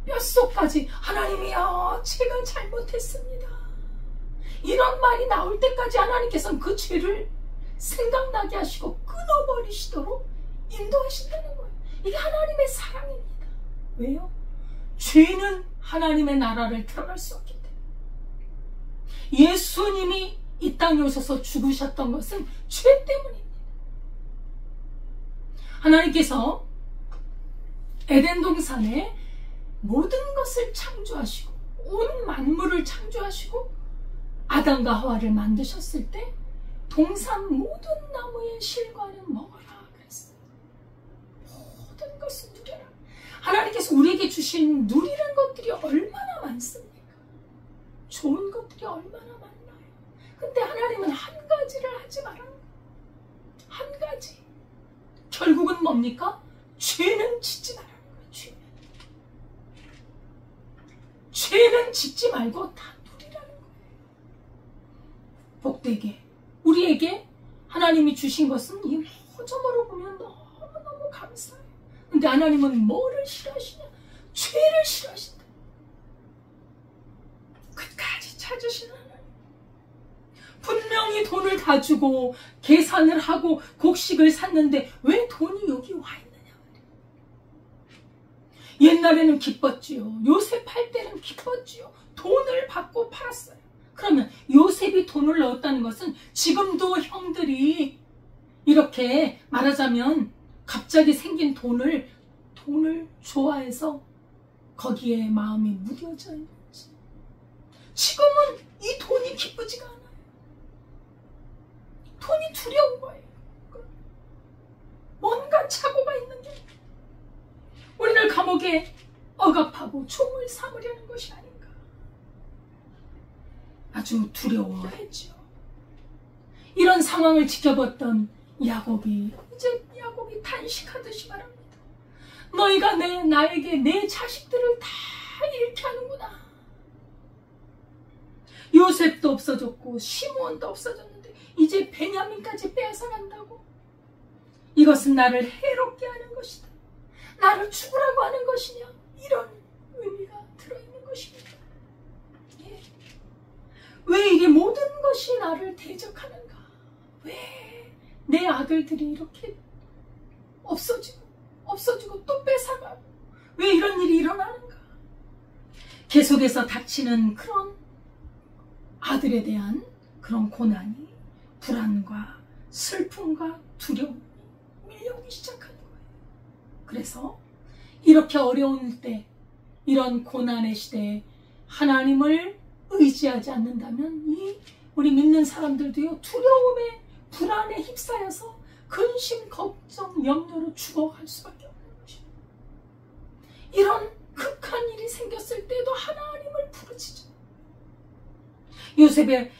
뼛속까지 하나님이여, 제가 잘못했습니다, 이런 말이 나올 때까지 하나님께서는 그 죄를 생각나게 하시고 끊어버리시도록 인도하신다는 거예요. 이게 하나님의 사랑입니다. 왜요? 죄는 하나님의 나라를 들어갈 수 없기 때문에. 예수님이 이 땅에 오셔서 죽으셨던 것은 죄 때문입니다. 하나님께서 에덴 동산에 모든 것을 창조하시고 온 만물을 창조하시고 아담과 하와를 만드셨을 때 동산 모든 나무의 실과는 먹어라 그랬어요. 모든 것을 누려라. 하나님께서 우리에게 주신 누리는 것들이 얼마나 많습니까? 좋은 것들이 얼마나 많나요? 근데 하나님은 한 가지를 하지 말아요. 한 가지. 결국은 뭡니까? 죄는 짓지 말라는 거예요. 죄는 짓지 말고 다 누리라는 거예요. 복되게 우리에게 하나님이 주신 것은 이 허점으로 보면 너무너무 감사해요. 근데 하나님은 뭐를 싫어하시냐? 죄를 싫어하신다. 끝까지 찾으시는 하나님. 분명히 돈을 다 주고 계산을 하고 곡식을 샀는데 왜 돈이 여기 와 있느냐 말이에요. 옛날에는 기뻤지요. 요셉 팔 때는 기뻤지요. 돈을 받고 팔았어요. 그러면 요셉이 돈을 넣었다는 것은 지금도 형들이 이렇게 말하자면 갑자기 생긴 돈을 좋아해서 거기에 마음이 무뎌져 있는지, 지금은 이 돈이 기쁘지가 않아요. 돈이 두려운 거예요. 뭔가 착오가 있는 게 우리를 감옥에 억압하고 종을 삼으려는 것이 아닌가. 아주 두려워했죠. 이런 상황을 지켜봤던 야곱이 이제 단식하듯이 말합니다. 너희가 나에게 내 자식들을 다 잃게 하는구나. 요셉도 없어졌고 시므온도 없어졌는데 이제 베냐민까지 빼앗아간다고? 이것은 나를 해롭게 하는 것이다. 나를 죽으라고 하는 것이냐? 이런 의미가 들어있는 것입니다. 예. 왜 이게 모든 것이 나를 대적하는가? 왜 내 아들들이 이렇게 없어지고 또 뺏어가고 왜 이런 일이 일어나는가? 계속해서 닥치는 그런 아들에 대한 그런 고난이 불안과 슬픔과 두려움이 밀려오기 시작하는 거예요. 그래서 이렇게 어려운 때, 이런 고난의 시대에 하나님을 의지하지 않는다면 우리 믿는 사람들도요, 두려움에 불안에 휩싸여서 근심, 걱정, 염려로 죽어갈 수밖에 없는 것이에요. 이런 극한 일이 생겼을 때도 하나님을 부르짖죠.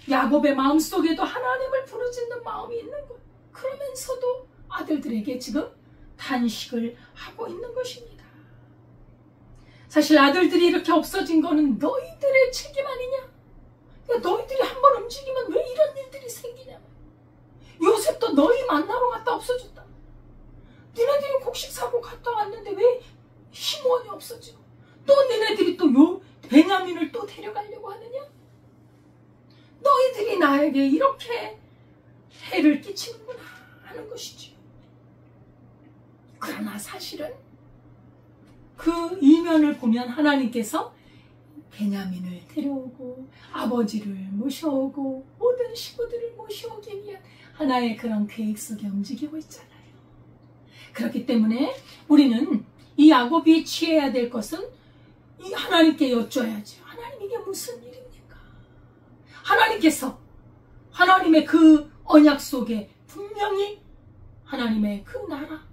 야곱의 마음속에도 하나님을 부르짖는 마음이 있는 거예요. 그러면서도 아들들에게 지금 단식을 하고 있는 것입니다. 사실 아들들이 이렇게 없어진 거는 너희들의 책임 아니냐? 야, 너희들이 한번 움직이면 왜 이런 일들이 생기냐. 요셉도 너희 만나러 갔다 없어졌다. 니네들이 곡식 사고 갔다 왔는데 왜 시므온이 없어지고 또 니네들이 또 베냐민을 또 데려가려고 하느냐? 너희들이 나에게 이렇게 해를 끼치는구나 하는 것이지요. 그러나 사실은 그 이면을 보면 하나님께서 베냐민을 데려오고 아버지를 모셔오고 모든 식구들을 모셔오기 위한 하나의 그런 계획 속에 움직이고 있잖아요. 그렇기 때문에 우리는 이 야곱이 취해야 될 것은 이 하나님께 여쭤야죠. 하나님, 이게 무슨 일입니까? 하나님께서 하나님의 그 언약 속에 분명히 하나님의 그 나라,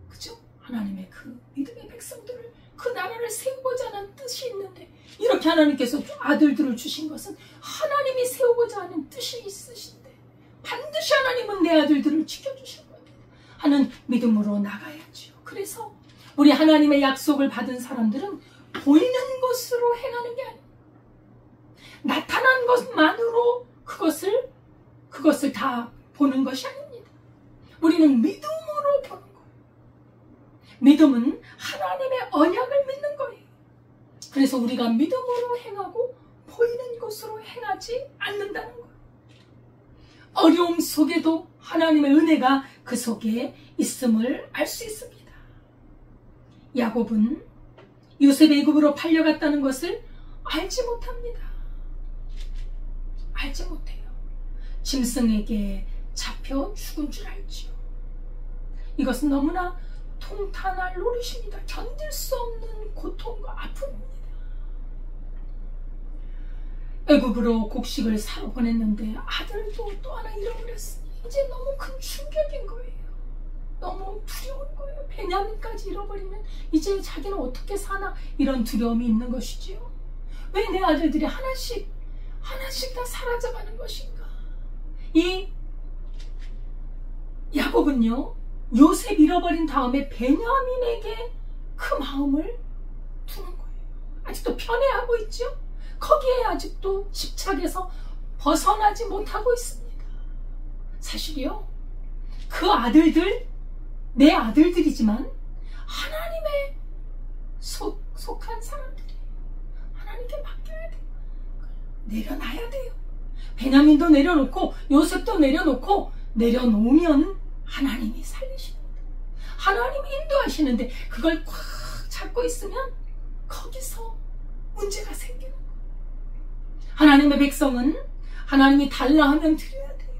그죠? 하나님의 그 믿음의 백성들을, 그 나라를 세우고자 하는 뜻이 있는데 이렇게 하나님께서 아들들을 주신 것은 하나님이 세우고자 하는 뜻이 있으신데 반드시 하나님은 내 아들들을 지켜주실 겁니다 하는 믿음으로 나가야지요. 그래서 우리 하나님의 약속을 받은 사람들은 보이는 것으로 행하는 게 아니에요. 나타난 것만으로 그것을 다 보는 것이 아닙니다. 우리는 믿음으로 보는 거예요. 믿음은 하나님의 언약을 믿는 거예요. 그래서 우리가 믿음으로 행하고 보이는 것으로 행하지 않는다는 거예요. 어려움 속에도 하나님의 은혜가 그 속에 있음을 알 수 있습니다. 야곱은 요셉의 애굽으로 팔려갔다는 것을 알지 못합니다. 알지 못해요. 짐승에게 잡혀 죽은 줄 알지요. 이것은 너무나 통탄할 노릇입니다. 견딜 수 없는 고통과 아픔입니다. 애굽으로 곡식을 사러 보냈는데 아들도 또 하나 잃어버렸으니 이제 너무 큰 충격인 거예요. 너무 두려운 거예요. 베냐민까지 잃어버리면 이제 자기는 어떻게 사나, 이런 두려움이 있는 것이지요. 왜 내 아들들이 하나씩 다 사라져가는 것인가. 이 야곱은요, 요셉 잃어버린 다음에 베냐민에게 그 마음을 두는 거예요. 아직도 편애하고 있죠. 거기에 아직도 집착해서 벗어나지 못하고 있습니다. 사실이요, 그 아들들, 내 아들들이지만 하나님의 속한 사람들이 하나님께 맡겨야 돼요. 내려놔야 돼요. 베냐민도 내려놓고 요셉도 내려놓으면 하나님이 살리십니다. 하나님이 인도하시는데 그걸 꽉 잡고 있으면 거기서 문제가 생기는 거예요. 하나님의 백성은 하나님이 달라 하면 드려야 돼요.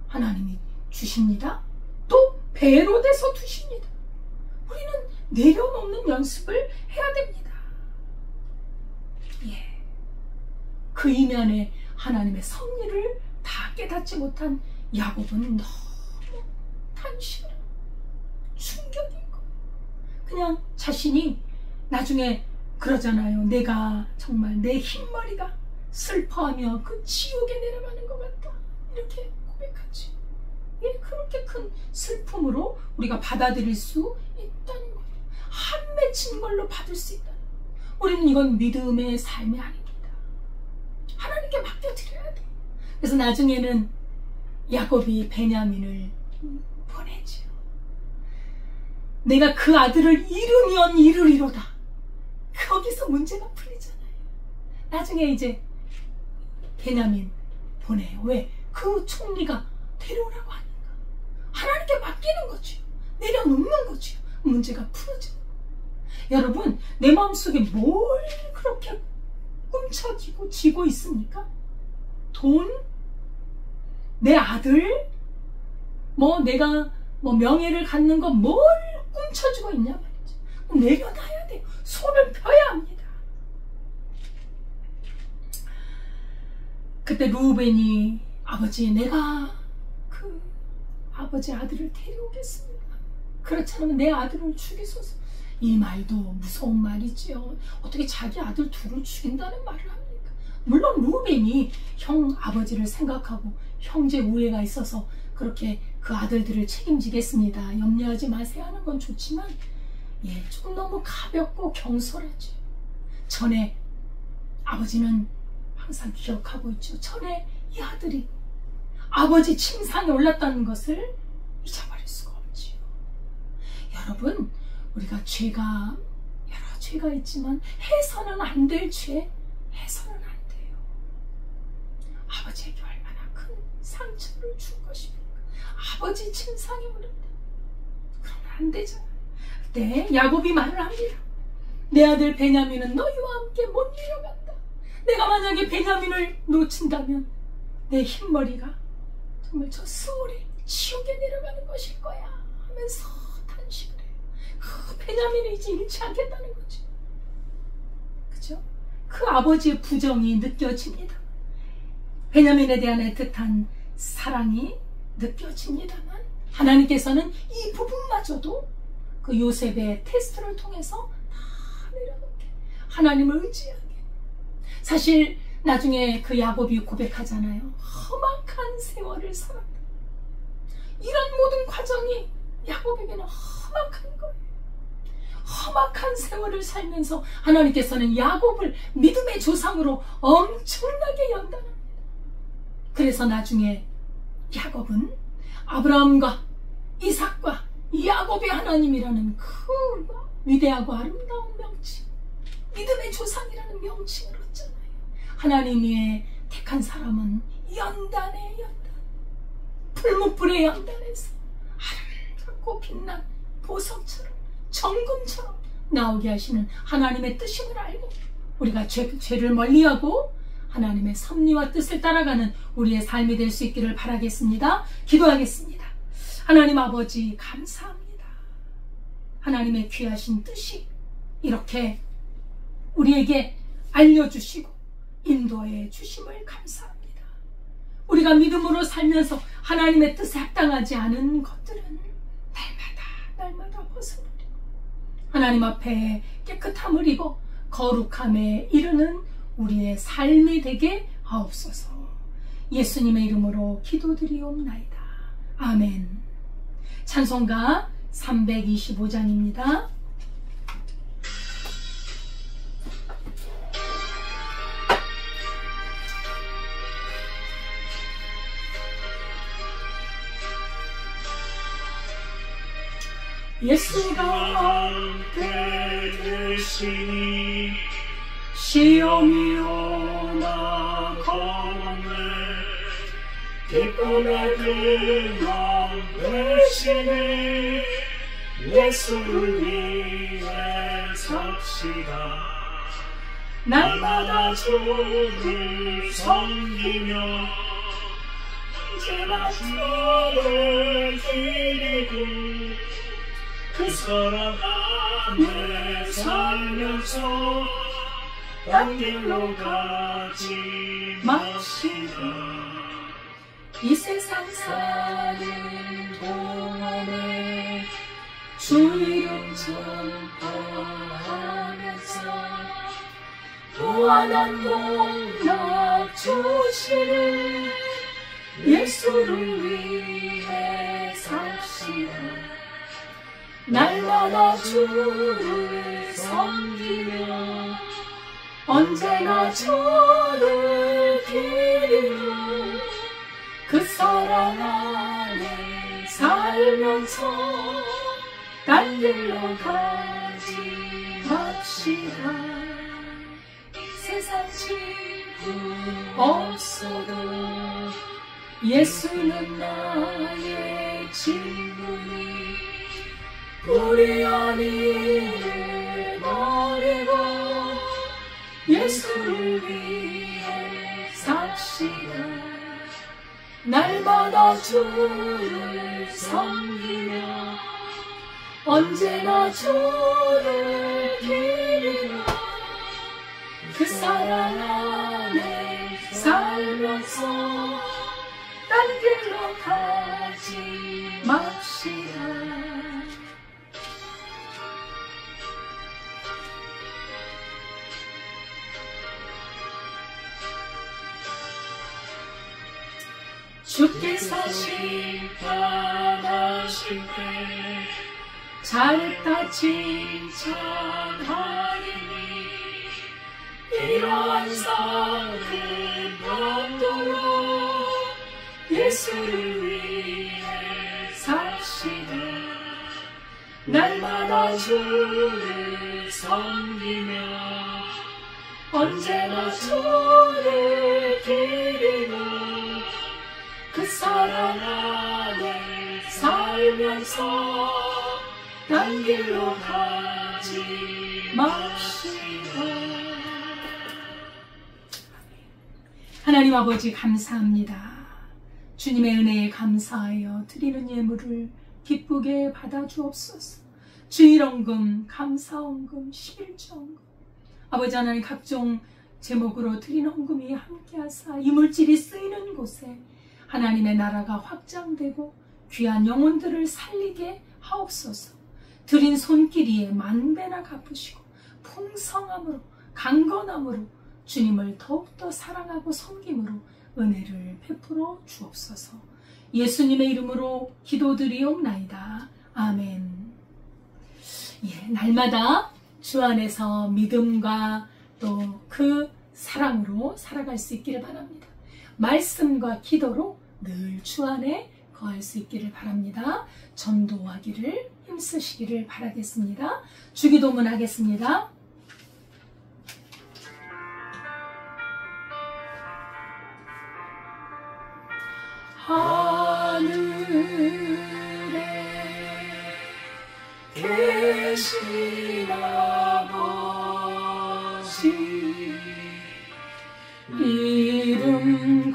하나님이 주십니다. 또 배로 돼서 두십니다. 우리는 내려놓는 연습을 해야 됩니다. 예. 그 이면에 하나님의 섭리를 다 깨닫지 못한 야곱은 너무 탄식을, 충격인 거예요. 그냥 자신이 나중에 그러잖아요. 내가 정말 내 흰머리가 슬퍼하며 그 지옥에 내려가는 것 같다, 이렇게 고백하지. 예, 그렇게 큰 슬픔으로 우리가 받아들일 수 있다는 거예요. 한 맺힌 걸로 받을 수 있다는 거예요. 우리는 이건 믿음의 삶이 아닙니다. 하나님께 맡겨드려야 돼요. 그래서 나중에는 야곱이 베냐민을 보내죠. 내가 그 아들을 잃으면 이르리로다. 거기서 문제가 풀리잖아요. 나중에 이제 베냐민 보내요. 왜? 그 총리가 데려오라고 하니까. 하나님께 맡기는 거죠. 내려놓는 거죠. 문제가 풀어지는 거예요. 여러분, 내 마음속에 뭘 그렇게 꿈쳐지고 지고 있습니까? 돈? 내 아들? 내가 명예를 갖는 거 뭘 꿈쳐지고 있냐 말이죠. 내려놔야 돼요. 손을 펴야 합니다. 그때 루벤이, 아버지, 내가 그 아버지 아들을 데려오겠습니다. 그렇지 않으면 내 아들을 죽이소서. 이 말도 무서운 말이지요. 어떻게 자기 아들 둘을 죽인다는 말을 합니까? 물론 루벤이 아버지를 생각하고 형제 우애가 있어서 그렇게 그 아들들을 책임지겠습니다, 염려하지 마세요 하는 건 좋지만, 조금 너무 가볍고 경솔하죠. 전에 아버지는 항상 기억하고 있죠. 전에 이 아들이 아버지 침상에 올랐다는 것을 잊어버릴 수가 없지요. 여러분, 우리가 여러 죄가 있지만 해서는 안 될 죄, 해서는 안 돼요. 아버지에게 얼마나 큰 상처를 준 것입니까? 아버지 침상에 올랐다. 그러면 안 되잖아요. 그때 야곱이 말을 합니다. 내 아들 베냐민은 너희와 함께 못 내려간다. 내가 만약에 베냐민을 놓친다면 내 흰머리가 정말 저 스올의 지옥에 내려가는 것일 거야 하면서 탄식을 해요. 그 베냐민을 이제 잃지 않겠다는 거죠. 그죠? 그 아버지의 부정이 느껴집니다. 베냐민에 대한 애틋한 사랑이 느껴집니다만 하나님께서는 이 부분마저도 그 요셉의 테스트를 통해서 다 내려놓게, 하나님을 의지하게. 사실 나중에 그 야곱이 고백하잖아요. 험악한 세월을 살았다. 이런 모든 과정이 야곱에게는 험악한 거예요. 험악한 세월을 살면서 하나님께서는 야곱을 믿음의 조상으로 엄청나게 연단합니다. 그래서 나중에 야곱은 아브라함과 이삭과 야곱의 하나님이라는 그 위대하고 아름다운 명칭, 믿음의 조상이라는 명칭을 얻잖아요. 하나님이 택한 사람은 연단의 연단, 풀무불의 연단에서 아름답고 빛난 보석처럼, 정금처럼 나오게 하시는 하나님의 뜻임을 알고 우리가 죄를 멀리하고 하나님의 섭리와 뜻을 따라가는 우리의 삶이 될 수 있기를 바라겠습니다. 기도하겠습니다. 하나님 아버지, 감사합니다. 하나님의 귀하신 뜻이 이렇게 우리에게 알려주시고 인도해 주심을 감사합니다. 우리가 믿음으로 살면서 하나님의 뜻에 합당하지 않은 것들은 날마다 벗어버리고 하나님 앞에 깨끗함을 입어 거룩함에 이르는 우리의 삶이 되게 하옵소서. 예수님의 이름으로 기도드리옵나이다. 아멘. 찬송가 325장입니다. 예수가 앞에 계시니 시험이 오나 겁없네. 기쁨의 근원 되시니 예수를 위해 섭시다. 날마다 주를 섬기며 언제나 주를 기리고 그 사랑 안에 살면서 딴 길로 가지 맙시다. 이 세상 사는 동안에 주 이름 전파하면서 무한한 공덕 주시는 예수를 위해 삽시다. 날마다 주를 섬기며 언제나 주를 기리며 그 사랑 안에 살면서 딴 길로 가지 맙시다. 세상 친구 없어도 예수는 나의 친구니 우리 아니를 버리고 예수를 위해 삽시다. 날마다 주를 섬기며 언제나 주를 기리며 그 사랑 안에 살면서 딴 길로 가지 맙시다. 주께서 심판하실 때 잘했다 칭찬하리니 이러한 작은 용도로 예수를 위해 사시되 날마다 주를 섬기며 언제나 주를 기리고 그 사랑 안에 살면서 딴 길로 가지 맙시다. 하나님 아버지 감사합니다. 주님의 은혜에 감사하여 드리는 예물을 기쁘게 받아주옵소서. 주일헌금, 감사헌금, 11조헌금, 아버지 하나님 각종 제목으로 드린 헌금이 함께하사 이물질이 쓰이는 곳에 하나님의 나라가 확장되고 귀한 영혼들을 살리게 하옵소서. 드린 손길이에 만배나 갚으시고 풍성함으로 강건함으로 주님을 더욱더 사랑하고 섬김으로 은혜를 베풀어 주옵소서. 예수님의 이름으로 기도드리옵나이다. 아멘. 날마다 주 안에서 믿음과 또 그 사랑으로 살아갈 수 있기를 바랍니다. 말씀과 기도로 늘 주 안에 거할 수 있기를 바랍니다. 전도하기를 힘쓰시기를 바라겠습니다. 주기도문 하겠습니다. 하늘에 계신 아버지 이름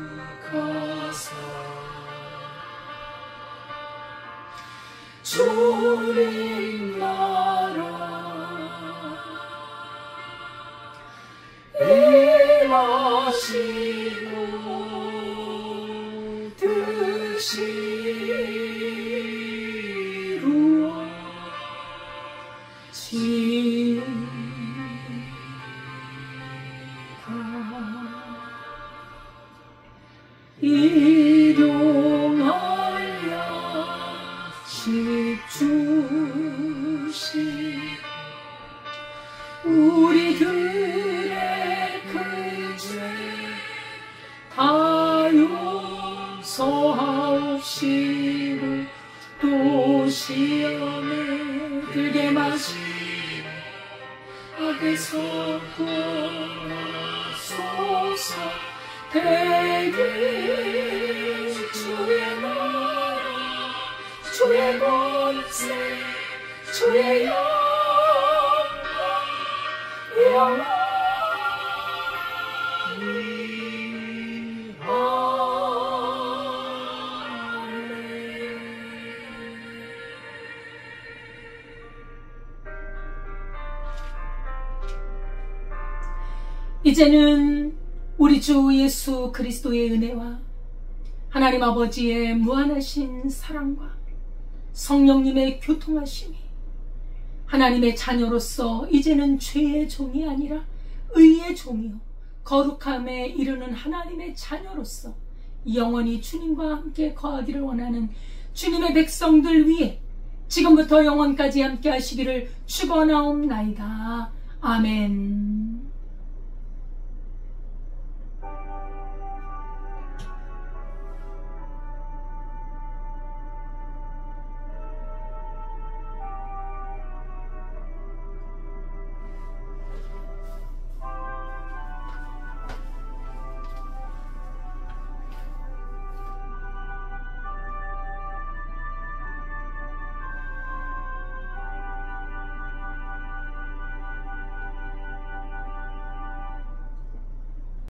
거룩하사 주님 나라 임하시고 뜻이 일용하여 집주시 우리들의 그 죄 다 용서하옵시고 또 시험에 들게 마시고 악에서 구하소서. 대기 주의 나라 주의 권세 주의 영광 영원히 아멘. 이제는 우리 주 예수 그리스도의 은혜와 하나님 아버지의 무한하신 사랑과 성령님의 교통하심이 하나님의 자녀로서 이제는 죄의 종이 아니라 의의 종이요 거룩함에 이르는 하나님의 자녀로서 영원히 주님과 함께 거하기를 원하는 주님의 백성들 위에 지금부터 영원까지 함께 하시기를 축원하옵나이다. 아멘.